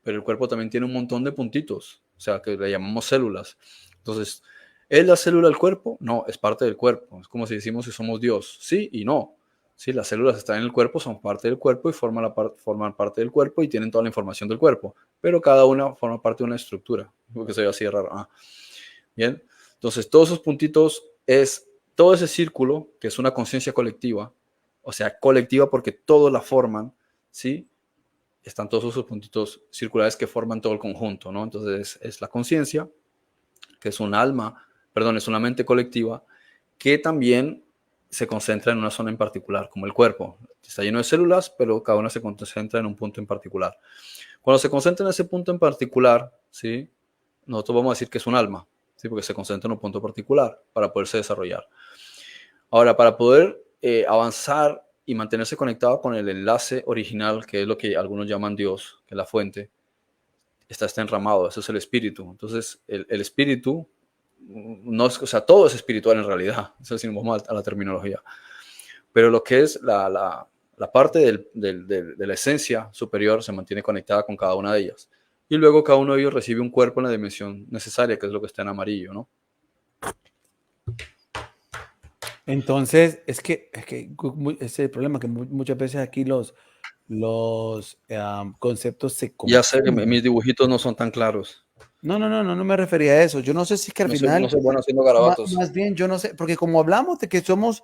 [SPEAKER 2] pero el cuerpo también tiene un montón de puntitos, o sea, que le llamamos células. Entonces, ¿es la célula el cuerpo? No, es parte del cuerpo. Es como si decimos que somos Dios. Sí y no. Sí, las células están en el cuerpo, son parte del cuerpo y forman parte del cuerpo y tienen toda la información del cuerpo, pero cada una forma parte de una estructura, porque se ve así de raro. Bien, entonces todos esos puntitos es todo ese círculo, que es una conciencia colectiva, o sea, colectiva porque todos la forman, ¿sí? Están todos esos puntitos circulares que forman todo el conjunto, ¿no? Entonces es la conciencia, que es un alma, perdón, es una mente colectiva, que también se concentra en una zona en particular, como el cuerpo. Está lleno de células, pero cada una se concentra en un punto en particular. Cuando se concentra en ese punto en particular, ¿sí? Nosotros vamos a decir que es un alma, ¿sí? Porque se concentra en un punto particular para poderse desarrollar. Ahora, para poder avanzar y mantenerse conectado con el enlace original, que es lo que algunos llaman Dios, que es la fuente, está enramado, eso es el espíritu. Entonces, el espíritu, no es, o sea, todo es espiritual en realidad, eso si nos vamos a la terminología, pero lo que es la parte de la esencia superior se mantiene conectada con cada una de ellas. Y luego cada uno de ellos recibe un cuerpo en la dimensión necesaria, que es lo que está en amarillo, ¿no?
[SPEAKER 1] Entonces, es que ese es el problema, que muchas veces aquí los conceptos se
[SPEAKER 2] Ya sé que
[SPEAKER 1] confunden.
[SPEAKER 2] mis dibujitos no son tan claros.
[SPEAKER 1] No me refería a eso. Yo no sé si es que al
[SPEAKER 2] No
[SPEAKER 1] final,
[SPEAKER 2] soy bueno haciendo garabatos.
[SPEAKER 1] más bien, yo no sé, porque como hablamos de que somos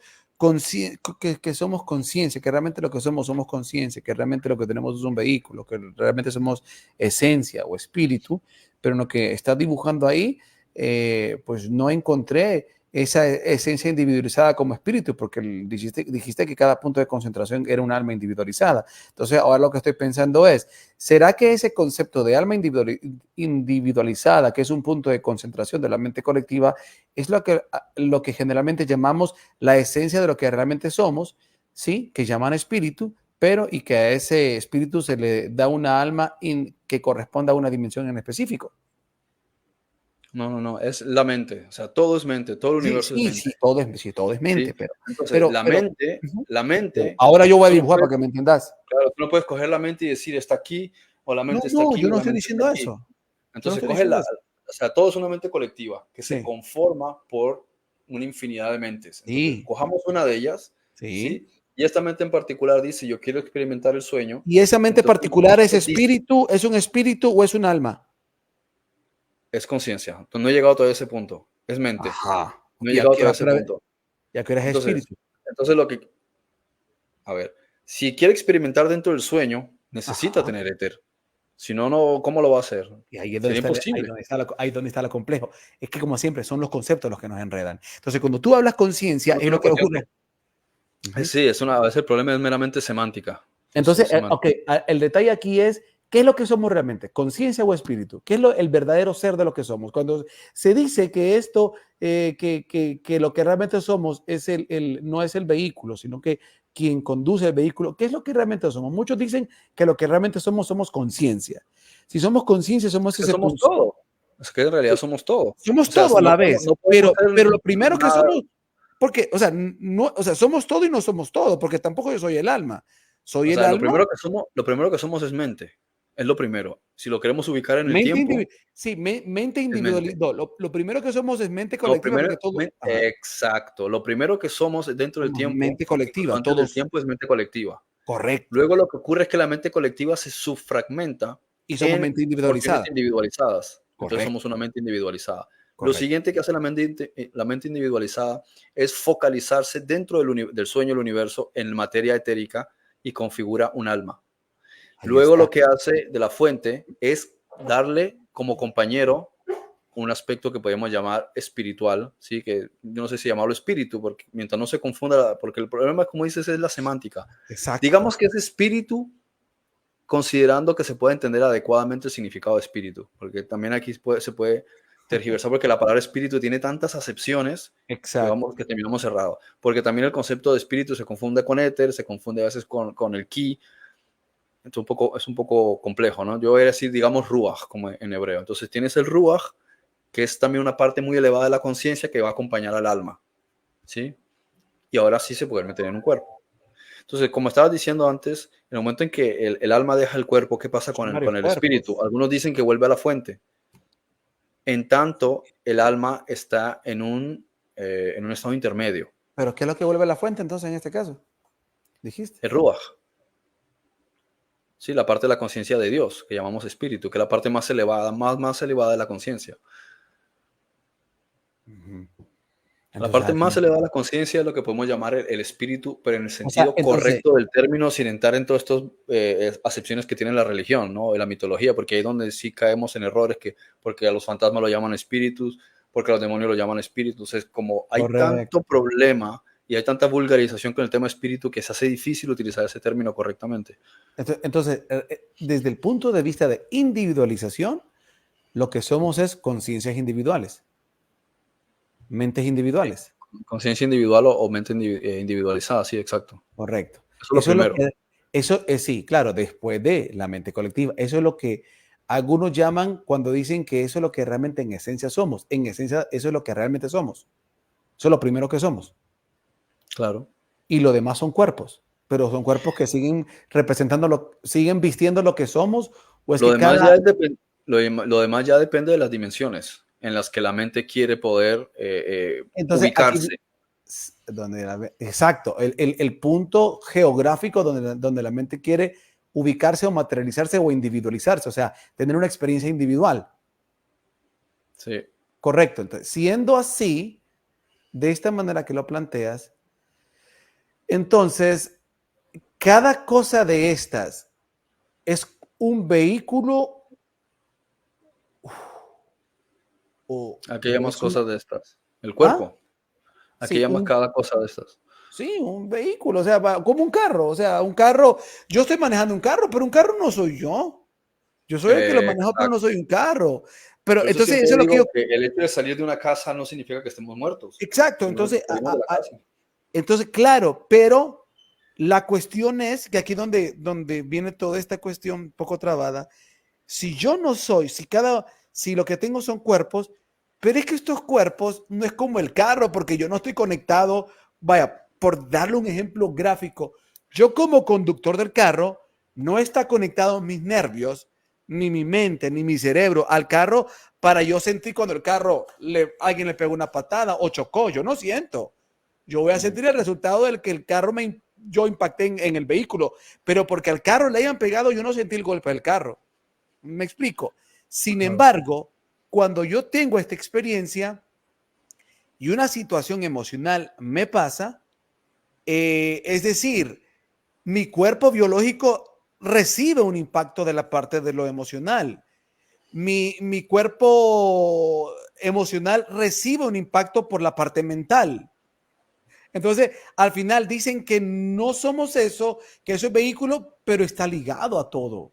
[SPEAKER 1] que somos conciencia, que realmente lo que somos conciencia, que realmente lo que tenemos es un vehículo, que realmente somos esencia o espíritu, pero en lo que estás dibujando ahí, pues no encontré esa esencia individualizada como espíritu, porque dijiste que cada punto de concentración era un alma individualizada. Entonces, ahora lo que estoy pensando es, ¿será que ese concepto de alma individualizada, que es un punto de concentración de la mente colectiva, es lo que generalmente llamamos la esencia de lo que realmente somos, ¿sí? Que llaman espíritu, pero y que a ese espíritu se le da una alma que corresponde a una dimensión en específico?
[SPEAKER 2] No, es la mente. O sea, todo es mente, todo el
[SPEAKER 1] Sí,
[SPEAKER 2] universo es
[SPEAKER 1] sí,
[SPEAKER 2] mente.
[SPEAKER 1] sí, todo es mente,
[SPEAKER 2] ¿Sí?
[SPEAKER 1] pero,
[SPEAKER 2] Entonces,
[SPEAKER 1] pero, pero, uh-huh.
[SPEAKER 2] la mente,
[SPEAKER 1] Ahora yo voy a
[SPEAKER 2] tú no
[SPEAKER 1] dibujar
[SPEAKER 2] puedes,
[SPEAKER 1] para que me entiendas.
[SPEAKER 2] claro, tú no puedes coger la mente y decir está aquí, o la mente está
[SPEAKER 1] No,
[SPEAKER 2] aquí,
[SPEAKER 1] yo
[SPEAKER 2] o
[SPEAKER 1] no
[SPEAKER 2] la
[SPEAKER 1] estoy
[SPEAKER 2] mente está
[SPEAKER 1] diciendo
[SPEAKER 2] aquí.
[SPEAKER 1] eso. Yo no
[SPEAKER 2] Entonces,
[SPEAKER 1] estoy diciendo eso.
[SPEAKER 2] o sea, todo es una mente colectiva que se
[SPEAKER 1] Sí,
[SPEAKER 2] conforma por una infinidad de mentes. Entonces,
[SPEAKER 1] sí,
[SPEAKER 2] cojamos una de ellas,
[SPEAKER 1] sí.
[SPEAKER 2] ¿sí? Y esta mente en particular dice, yo quiero experimentar el sueño.
[SPEAKER 1] ¿Y esa mente
[SPEAKER 2] Entonces,
[SPEAKER 1] particular es
[SPEAKER 2] dice,
[SPEAKER 1] espíritu, es un espíritu o es un alma?
[SPEAKER 2] es conciencia. Entonces, no he llegado todavía a ese punto. Es mente.
[SPEAKER 1] Ajá.
[SPEAKER 2] No he
[SPEAKER 1] ¿Y a
[SPEAKER 2] llegado
[SPEAKER 1] qué
[SPEAKER 2] todavía a
[SPEAKER 1] hora,
[SPEAKER 2] ese punto.
[SPEAKER 1] ya que eres
[SPEAKER 2] Entonces,
[SPEAKER 1] espíritu?
[SPEAKER 2] lo que, a ver, si quiere experimentar dentro del sueño, necesita
[SPEAKER 1] Ajá.
[SPEAKER 2] tener éter. Si no, no, ¿cómo lo va a hacer?
[SPEAKER 1] Y ahí es donde
[SPEAKER 2] Sería
[SPEAKER 1] está,
[SPEAKER 2] imposible.
[SPEAKER 1] ahí donde está lo complejo. Es que como siempre son los conceptos los que nos enredan. Entonces, cuando tú hablas conciencia,
[SPEAKER 2] No
[SPEAKER 1] es
[SPEAKER 2] estoy
[SPEAKER 1] lo que ocurre.
[SPEAKER 2] copiando.
[SPEAKER 1] Ujú.
[SPEAKER 2] Sí, a veces el problema es meramente semántica. Es
[SPEAKER 1] Entonces, ok,
[SPEAKER 2] semántica.
[SPEAKER 1] el detalle aquí es, ¿qué es lo que somos realmente? ¿Conciencia o espíritu? ¿Qué es el verdadero ser de lo que somos? Cuando se dice que esto, que lo que realmente somos es no es el vehículo, sino que quien conduce el vehículo, ¿qué es lo que realmente somos? Muchos dicen que lo que realmente somos conciencia. Si somos conciencia, somos
[SPEAKER 2] Es que
[SPEAKER 1] ese
[SPEAKER 2] somos todo. Es que en realidad somos todo.
[SPEAKER 1] somos
[SPEAKER 2] O sea,
[SPEAKER 1] todo a la
[SPEAKER 2] no
[SPEAKER 1] vez,
[SPEAKER 2] podemos ser
[SPEAKER 1] pero lo primero que
[SPEAKER 2] nada.
[SPEAKER 1] somos, porque, o sea, no, o sea, somos todo y no somos todo, porque tampoco yo soy el alma. Soy
[SPEAKER 2] O
[SPEAKER 1] el
[SPEAKER 2] sea,
[SPEAKER 1] alma.
[SPEAKER 2] lo primero que somos es mente. Es lo primero. Si lo queremos ubicar en el
[SPEAKER 1] Mente
[SPEAKER 2] tiempo,
[SPEAKER 1] sí, mente
[SPEAKER 2] es mente.
[SPEAKER 1] individual. Lo primero que somos es mente
[SPEAKER 2] Lo
[SPEAKER 1] colectiva,
[SPEAKER 2] primero,
[SPEAKER 1] porque todo, ajá,
[SPEAKER 2] exacto. Lo primero que somos dentro del
[SPEAKER 1] somos
[SPEAKER 2] tiempo,
[SPEAKER 1] mente colectiva,
[SPEAKER 2] incluso antes del
[SPEAKER 1] todos,
[SPEAKER 2] tiempo, es mente colectiva.
[SPEAKER 1] correcto.
[SPEAKER 2] Luego lo que ocurre es que la mente colectiva se subfragmenta
[SPEAKER 1] Y somos
[SPEAKER 2] en
[SPEAKER 1] mente
[SPEAKER 2] porciones
[SPEAKER 1] individualizada,
[SPEAKER 2] individualizadas. Entonces
[SPEAKER 1] correcto,
[SPEAKER 2] somos una mente individualizada. Lo
[SPEAKER 1] correcto.
[SPEAKER 2] siguiente que hace la mente individualizada es focalizarse dentro del sueño del universo en materia etérica y configura un alma.
[SPEAKER 1] Ahí
[SPEAKER 2] Luego lo
[SPEAKER 1] está.
[SPEAKER 2] que hace de la fuente es darle como compañero un aspecto que podemos llamar espiritual, ¿sí? Que yo no sé si llamarlo espíritu, porque mientras no se confunda, porque el problema, como dices, es la semántica.
[SPEAKER 1] Exacto.
[SPEAKER 2] Digamos que es espíritu considerando que se puede entender adecuadamente el significado de espíritu, porque también aquí se puede tergiversar porque la palabra espíritu tiene tantas acepciones
[SPEAKER 1] Exacto.
[SPEAKER 2] que terminamos cerrados, porque también el concepto de espíritu se confunde con éter, se confunde a veces con el ki, es un poco complejo, ¿no? Yo voy a decir, digamos, ruach, como en hebreo. Entonces tienes el ruach, que es también una parte muy elevada de la conciencia que va a acompañar al alma, ¿sí? Y ahora sí se puede meter en un cuerpo. Entonces, como estabas diciendo antes, en el momento en que el alma deja el cuerpo, ¿qué pasa
[SPEAKER 1] Son varios
[SPEAKER 2] con el espíritu?
[SPEAKER 1] cuerpos.
[SPEAKER 2] Algunos dicen que vuelve a la fuente. En tanto, el alma está en un estado intermedio,
[SPEAKER 1] Pero ¿qué es lo que vuelve a la fuente entonces en este caso? Dijiste.
[SPEAKER 2] el ruach, ¿sí? La parte de la conciencia de Dios, que llamamos espíritu, que es la parte más elevada, más elevada de la conciencia.
[SPEAKER 1] Ujú.
[SPEAKER 2] La
[SPEAKER 1] Entonces,
[SPEAKER 2] parte más elevada de la conciencia es lo que podemos llamar el espíritu, pero en el
[SPEAKER 1] o sea,
[SPEAKER 2] sentido
[SPEAKER 1] entonces,
[SPEAKER 2] correcto del término, sin entrar en todas estas acepciones que tiene la religión, ¿no? Y la mitología, porque ahí es donde sí caemos en errores, porque a los fantasmas lo llaman espíritus, porque a los demonios lo llaman espíritus. Es como hay tanto
[SPEAKER 1] correcto.
[SPEAKER 2] problema y hay tanta vulgarización con el tema espíritu que se hace difícil utilizar ese término correctamente.
[SPEAKER 1] Entonces, desde el punto de vista de individualización, lo que somos es conciencias individuales, mentes
[SPEAKER 2] Sí.
[SPEAKER 1] individuales.
[SPEAKER 2] Conciencia individual o mente individualizada, sí, exacto.
[SPEAKER 1] Correcto.
[SPEAKER 2] Eso es lo
[SPEAKER 1] Eso es lo
[SPEAKER 2] primero.
[SPEAKER 1] que, eso es, sí, claro, después de la mente colectiva. Eso es lo que algunos llaman cuando dicen que eso es lo que realmente en esencia somos. En esencia, eso es lo que realmente somos. Eso es lo primero que somos.
[SPEAKER 2] Claro.
[SPEAKER 1] Y lo demás son cuerpos, pero son cuerpos que siguen representando, siguen vistiendo lo que somos, o es
[SPEAKER 2] Lo
[SPEAKER 1] que
[SPEAKER 2] demás
[SPEAKER 1] cada,
[SPEAKER 2] ya, lo demás ya depende de las dimensiones en las que la mente quiere poder
[SPEAKER 1] entonces aquí,
[SPEAKER 2] ubicarse.
[SPEAKER 1] exacto, el punto geográfico donde la mente quiere ubicarse o materializarse o individualizarse, o sea, tener una experiencia individual.
[SPEAKER 2] Sí.
[SPEAKER 1] Correcto. Entonces, siendo así, de esta manera que lo planteas, entonces, cada cosa de estas es un vehículo
[SPEAKER 2] Aquí
[SPEAKER 1] o
[SPEAKER 2] llamas
[SPEAKER 1] es un...
[SPEAKER 2] cosas de estas. El
[SPEAKER 1] ¿Ah?
[SPEAKER 2] cuerpo. Aquí
[SPEAKER 1] Sí,
[SPEAKER 2] llamas cada cosa de estas.
[SPEAKER 1] sí, un vehículo, o sea, como un carro, o sea, un carro, yo estoy manejando un carro, pero un carro no soy yo. Yo soy el que lo manejo, pero no
[SPEAKER 2] Exacto.
[SPEAKER 1] soy un carro. Pero
[SPEAKER 2] Por eso
[SPEAKER 1] entonces,
[SPEAKER 2] siempre
[SPEAKER 1] eso es lo que yo...
[SPEAKER 2] digo que el hecho de salir de una casa no significa que estemos muertos,
[SPEAKER 1] Exacto,
[SPEAKER 2] sino que
[SPEAKER 1] entonces,
[SPEAKER 2] salimos de la casa.
[SPEAKER 1] entonces, claro, pero la cuestión es que aquí donde viene toda esta cuestión un poco trabada, si yo no soy, si lo que tengo son cuerpos, pero es que estos cuerpos no es como el carro, porque yo no estoy conectado, vaya, por darle un ejemplo gráfico, yo como conductor del carro, no está conectado mis nervios, ni mi mente, ni mi cerebro al carro para yo sentir cuando el carro, alguien le pegó una patada o chocó, yo no siento. Yo voy a sentir el resultado del que el carro yo impacté en el vehículo, pero porque al carro le hayan pegado, yo no sentí el golpe del carro. Me explico. Sin
[SPEAKER 2] Claro.
[SPEAKER 1] embargo, cuando yo tengo esta experiencia y una situación emocional me pasa, es decir, mi cuerpo biológico recibe un impacto de la parte de lo emocional. Mi cuerpo emocional recibe un impacto por la parte mental. Entonces, al final dicen que no somos eso, que eso es vehículo, pero está ligado a todo.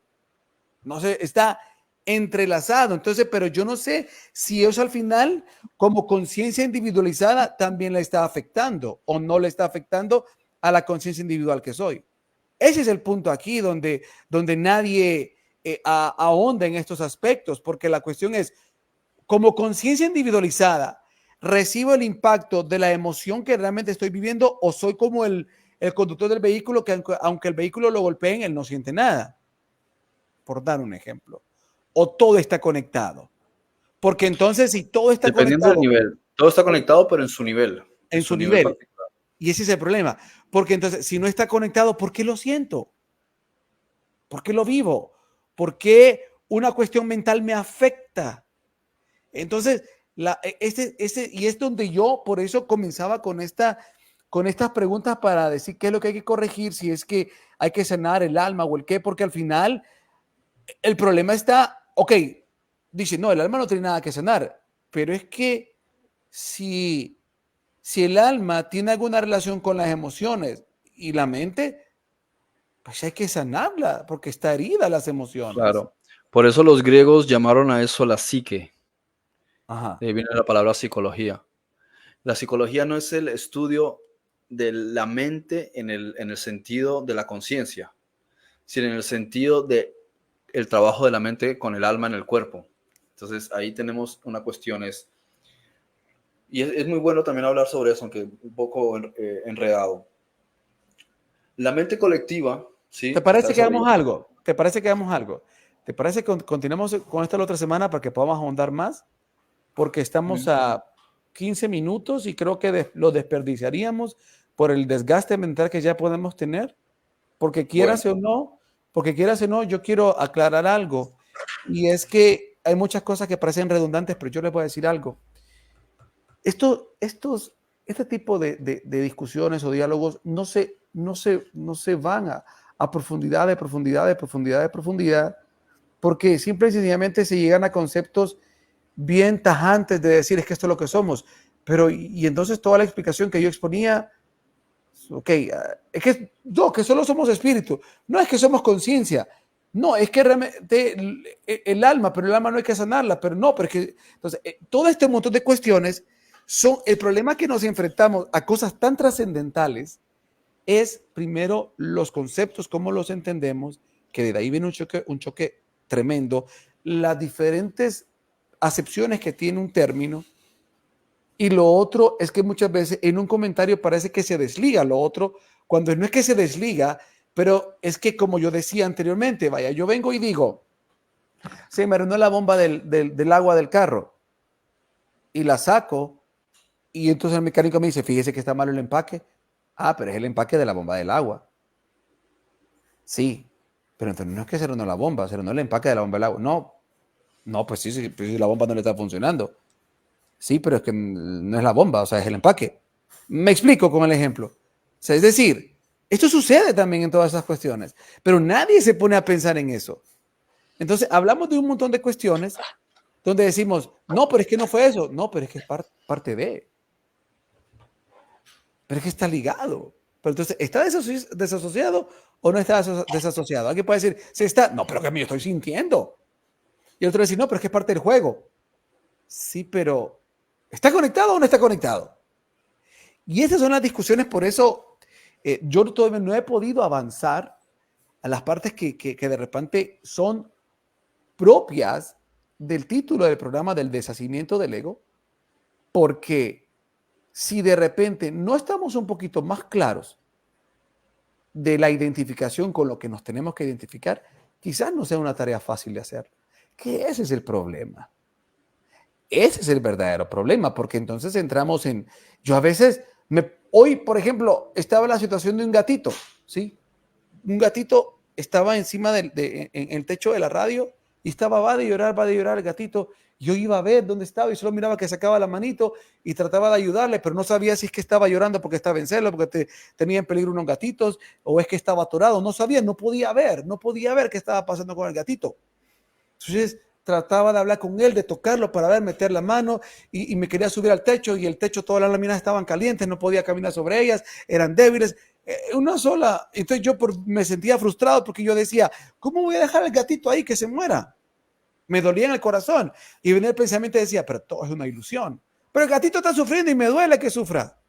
[SPEAKER 1] No sé, está entrelazado. Entonces, pero yo no sé si eso al final, como conciencia individualizada, también le está afectando o no le está afectando a la conciencia individual que soy. Ese es el punto aquí donde nadie ahonda en estos aspectos, porque la cuestión es, como conciencia individualizada, ¿recibo el impacto de la emoción que realmente estoy viviendo o soy como el conductor del vehículo que aunque el vehículo lo golpeen, él no siente nada? Por dar un ejemplo. O todo está conectado. Porque entonces, si todo está
[SPEAKER 2] Dependiendo del
[SPEAKER 1] conectado
[SPEAKER 2] nivel. Todo está conectado, pero en
[SPEAKER 1] en
[SPEAKER 2] su
[SPEAKER 1] su
[SPEAKER 2] nivel
[SPEAKER 1] nivel,
[SPEAKER 2] particular.
[SPEAKER 1] y ese es el problema. Porque entonces, si no está conectado, ¿por qué lo siento? ¿Por qué lo vivo? ¿Por qué una cuestión mental me afecta? Entonces, y es donde yo por eso comenzaba con estas preguntas para decir qué es lo que hay que corregir, si es que hay que sanar el alma o el qué, porque al final el problema está, ok, dice, no, el alma no tiene nada que sanar, pero es que si, si el alma tiene alguna relación con las emociones y la mente, pues hay que sanarla, porque está herida las emociones.
[SPEAKER 2] Claro. Por eso los griegos llamaron a eso la psique.
[SPEAKER 1] Ajá.
[SPEAKER 2] De ahí viene la palabra psicología. La psicología no es el estudio de la mente en el sentido de la conciencia, sino en el sentido de el trabajo de la mente con el alma en el cuerpo. Entonces ahí tenemos una cuestión y es muy bueno también hablar sobre eso, aunque un poco enredado. La mente colectiva,
[SPEAKER 1] ¿Te
[SPEAKER 2] ¿sí? Está
[SPEAKER 1] parece que hagamos
[SPEAKER 2] desarrollada.
[SPEAKER 1] algo? ¿Te parece que hagamos algo? ¿Te parece que continuemos con esta la otra semana para que podamos ahondar más? Porque estamos
[SPEAKER 2] Mm.
[SPEAKER 1] a 15 minutos y creo que lo desperdiciaríamos por el desgaste mental que ya podemos tener. Porque
[SPEAKER 2] Bueno,
[SPEAKER 1] quieras o no, yo quiero aclarar algo. Y es que hay muchas cosas que parecen redundantes, pero yo les voy a decir algo. Este tipo de discusiones o diálogos no se van a profundidad, de profundidad, de profundidad, de profundidad, porque simple y sencillamente se llegan a conceptos bien tajantes de decir es que esto es lo que somos. Pero, y entonces toda la explicación que yo exponía, ok, es que no, que solo somos espíritu, no es que somos conciencia, no, es que realmente el alma, pero el alma no hay que sanarla, pero no, pero es que, entonces, todo este montón de cuestiones son, el problema que nos enfrentamos a cosas tan trascendentales es primero los conceptos, cómo los entendemos, que de ahí viene un choque tremendo, las diferentes acepciones que tiene un término, y lo otro es que muchas veces en un comentario parece que se desliga lo otro, cuando no es que se desliga, pero es que como yo decía anteriormente, vaya, yo vengo y digo, se me arruinó la bomba del agua del carro y la saco y entonces el mecánico me dice, fíjese que está mal el empaque. Ah, pero es el empaque de la bomba del agua. Sí, pero entonces no es que se arruinó la bomba, se arruinó el empaque de la bomba del agua. No, no, pues sí, sí, pues sí, la bomba no le está funcionando. Sí, pero es que no es la bomba, o sea, es el empaque. Me explico con el ejemplo. O sea, es decir, esto sucede también en todas esas cuestiones, pero nadie se pone a pensar en eso. Entonces, hablamos de un montón de cuestiones donde decimos, no, pero es que no fue eso. No, pero es que es parte de. Pero es que está ligado. Pero entonces, ¿está desasociado o no está desasociado? Alguien puede decir, sí está. No, pero que me estoy sintiendo. Y el otro dice, no, pero es que es parte del juego. Sí, pero ¿está conectado o no está conectado? Y esas son las discusiones, por eso yo todavía no he podido avanzar a las partes que de repente son propias del título del programa del deshacimiento del ego, porque si de repente no estamos un poquito más claros de la identificación con lo que nos tenemos que identificar, quizás no sea una tarea fácil de hacer. Que ese es el problema. Ese es el verdadero problema, porque entonces entramos en, yo a veces, hoy, por ejemplo, estaba la situación de un gatito, ¿sí? Un gatito estaba encima en el techo de la radio y estaba, va de llorar el gatito. Yo iba a ver dónde estaba y solo miraba que sacaba la manito y trataba de ayudarle, pero no sabía si es que estaba llorando porque estaba en celo, porque tenía en peligro unos gatitos, o es que estaba atorado. No sabía, no podía ver qué estaba pasando con el gatito. Entonces, trataba de hablar con él, de tocarlo para ver, meter la mano y me quería subir al techo y el techo, todas las láminas estaban calientes, no podía caminar sobre ellas, eran débiles. Una sola. Entonces me sentía frustrado porque yo decía, ¿cómo voy a dejar al gatito ahí que se muera? Me dolía en el corazón y venía el pensamiento y decía, pero todo es una ilusión. Pero el gatito está sufriendo y me duele que sufra.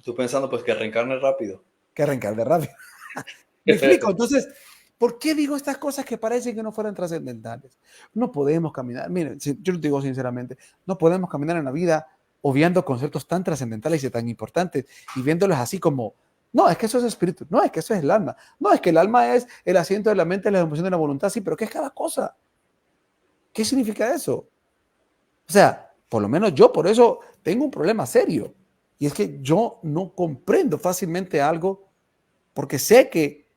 [SPEAKER 2] Tú pensando pues que reencarne rápido.
[SPEAKER 1] Que reencarne rápido. Me explico. Entonces, ¿por qué digo estas cosas que parecen que no fueran trascendentales? No podemos caminar, miren, yo lo digo sinceramente, no podemos caminar en la vida obviando conceptos tan trascendentales y tan importantes y viéndolos así como, no, es que eso es espíritu, no, es que eso es el alma, no, es que el alma es el asiento de la mente, la emoción de la voluntad, sí, pero ¿qué es cada cosa? ¿Qué significa eso? O sea, por lo menos yo por eso tengo un problema serio y es que yo no comprendo fácilmente algo porque sé que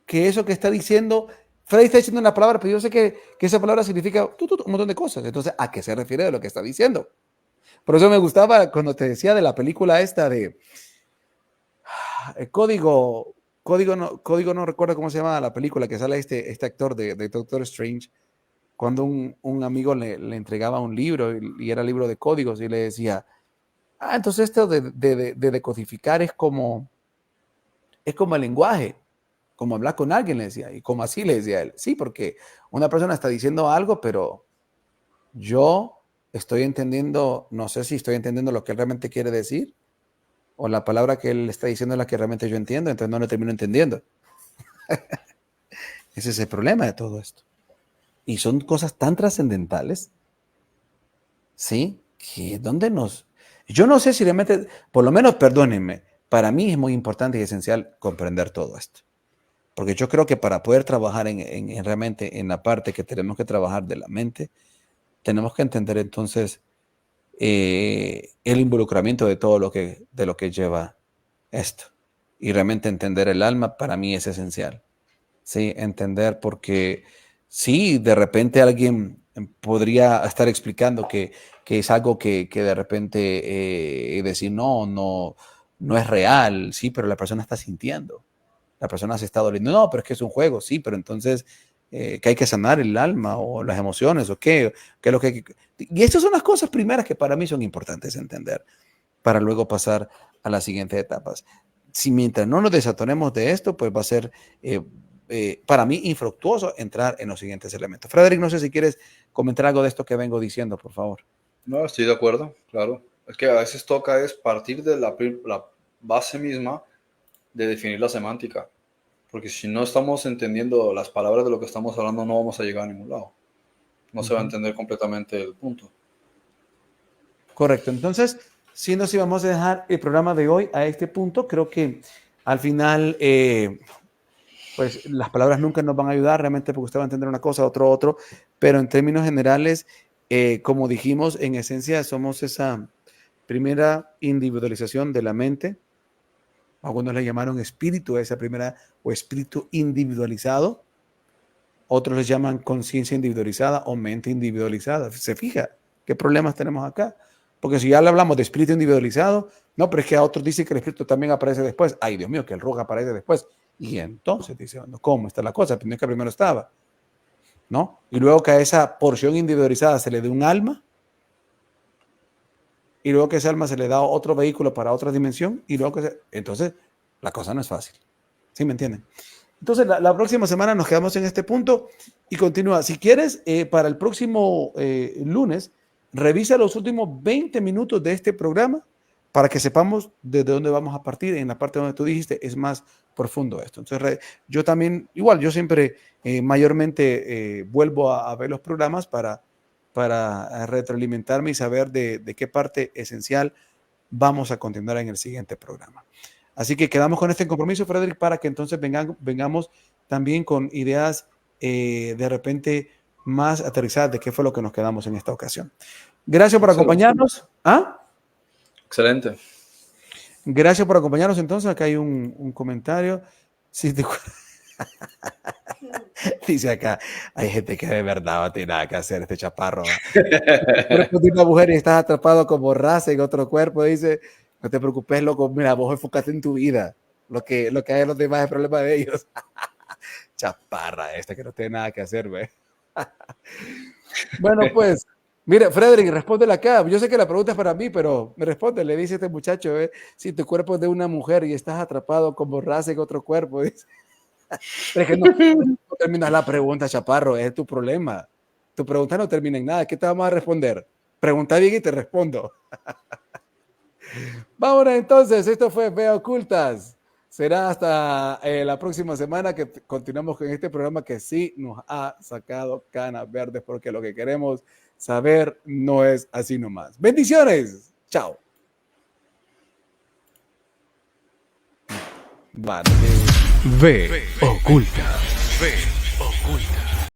[SPEAKER 1] eso que está diciendo, Freddy está diciendo una palabra, pero yo sé que esa palabra significa un montón de cosas. Entonces, ¿a qué se refiere de lo que está diciendo? Por eso me gustaba cuando te decía de la película esta de Código no recuerdo cómo se llama la película, que sale este actor de Doctor Strange, cuando un amigo le entregaba un libro y era libro de códigos y le decía, entonces esto de decodificar es como el lenguaje. Como hablar con alguien, le decía, y como así le decía él. Sí, porque una persona está diciendo algo, pero yo estoy entendiendo, no sé si estoy entendiendo lo que él realmente quiere decir, o la palabra que él está diciendo es la que realmente yo entiendo, entonces no lo termino entendiendo. Ese es el problema de todo esto. Y son cosas tan trascendentales, ¿sí? Que donde nos... Yo no sé si realmente, por lo menos perdónenme, para mí es muy importante y esencial comprender todo esto. Porque yo creo que para poder trabajar realmente en la parte que tenemos que trabajar de la mente, tenemos que entender entonces el involucramiento de todo de lo que lleva esto. Y realmente entender el alma para mí es esencial. Sí, entender porque sí, de repente alguien podría estar explicando que es algo que de repente decir no es real, sí, pero la persona está sintiendo. La persona se está doliendo. No, pero es que es un juego, sí, pero entonces que hay que sanar el alma o las emociones o qué es lo que hay que... Y estas son las cosas primeras que para mí son importantes entender para luego pasar a las siguientes etapas. Si mientras no nos desatonemos de esto, pues va a ser para mí infructuoso entrar en los siguientes elementos. Frederick, no sé si quieres comentar algo de esto que vengo diciendo, por favor.
[SPEAKER 2] No, estoy de acuerdo, claro. Es que a veces toca es partir de la base misma de definir la semántica. Porque si no estamos entendiendo las palabras de lo que estamos hablando, no vamos a llegar a ningún lado. No se va a entender completamente el punto.
[SPEAKER 1] Correcto. Entonces, si nos íbamos a dejar el programa de hoy a este punto, creo que al final, pues las palabras nunca nos van a ayudar realmente porque usted va a entender una cosa, otro, pero en términos generales, como dijimos, en esencia somos esa primera individualización de la mente. Algunos le llamaron espíritu, esa primera, o espíritu individualizado. Otros les llaman conciencia individualizada o mente individualizada. ¿Se fija qué problemas tenemos acá? Porque si ya le hablamos de espíritu individualizado, no, pero es que a otros dicen que el espíritu también aparece después. Ay, Dios mío, que el rojo aparece después. Y entonces dice, bueno, ¿cómo está la cosa? Primero que primero estaba, ¿no? Y luego que a esa porción individualizada se le dé un alma, y luego que ese alma se le da otro vehículo para otra dimensión, y luego entonces la cosa no es fácil. ¿Sí me entienden? Entonces, la próxima semana nos quedamos en este punto y continúa. Si quieres, para el próximo lunes, revisa los últimos 20 minutos de este programa para que sepamos desde dónde vamos a partir. En la parte donde tú dijiste, es más profundo esto. Entonces, yo también, igual, yo siempre mayormente vuelvo a ver los programas para retroalimentarme y saber de qué parte esencial vamos a continuar en el siguiente programa. Así que quedamos con este compromiso, Frederick, para que entonces vengamos también con ideas de repente más aterrizadas de qué fue lo que nos quedamos en esta ocasión. Gracias por acompañarnos.
[SPEAKER 2] Excelente.
[SPEAKER 1] Gracias por acompañarnos. Entonces, acá hay un comentario. Sí, dice acá, hay gente que de verdad no tiene nada que hacer, este chaparro. El cuerpo de una mujer y estás atrapado como raza en otro cuerpo, dice, no te preocupes, loco, mira, vos enfocate en tu vida. Lo que hay en los demás es problema de ellos. Chaparra esta que no tiene nada que hacer, güey. Bueno, pues, mira, Frederick, respóndele acá. Yo sé que la pregunta es para mí, pero me responde, le dice este muchacho, si tu cuerpo es de una mujer y estás atrapado como raza en otro cuerpo. Dice. Pero es que no terminas la pregunta, chaparro, es tu problema. Tu pregunta no termina en nada. ¿Qué te vamos a responder? Pregunta bien y te respondo. Vámonos entonces, esto fue Vea Ocultas. Será hasta la próxima semana que continuamos con este programa que sí nos ha sacado canas verdes porque lo que queremos saber no es así nomás. Bendiciones. Chao. Vale.
[SPEAKER 3] Ve oculta. Ve oculta.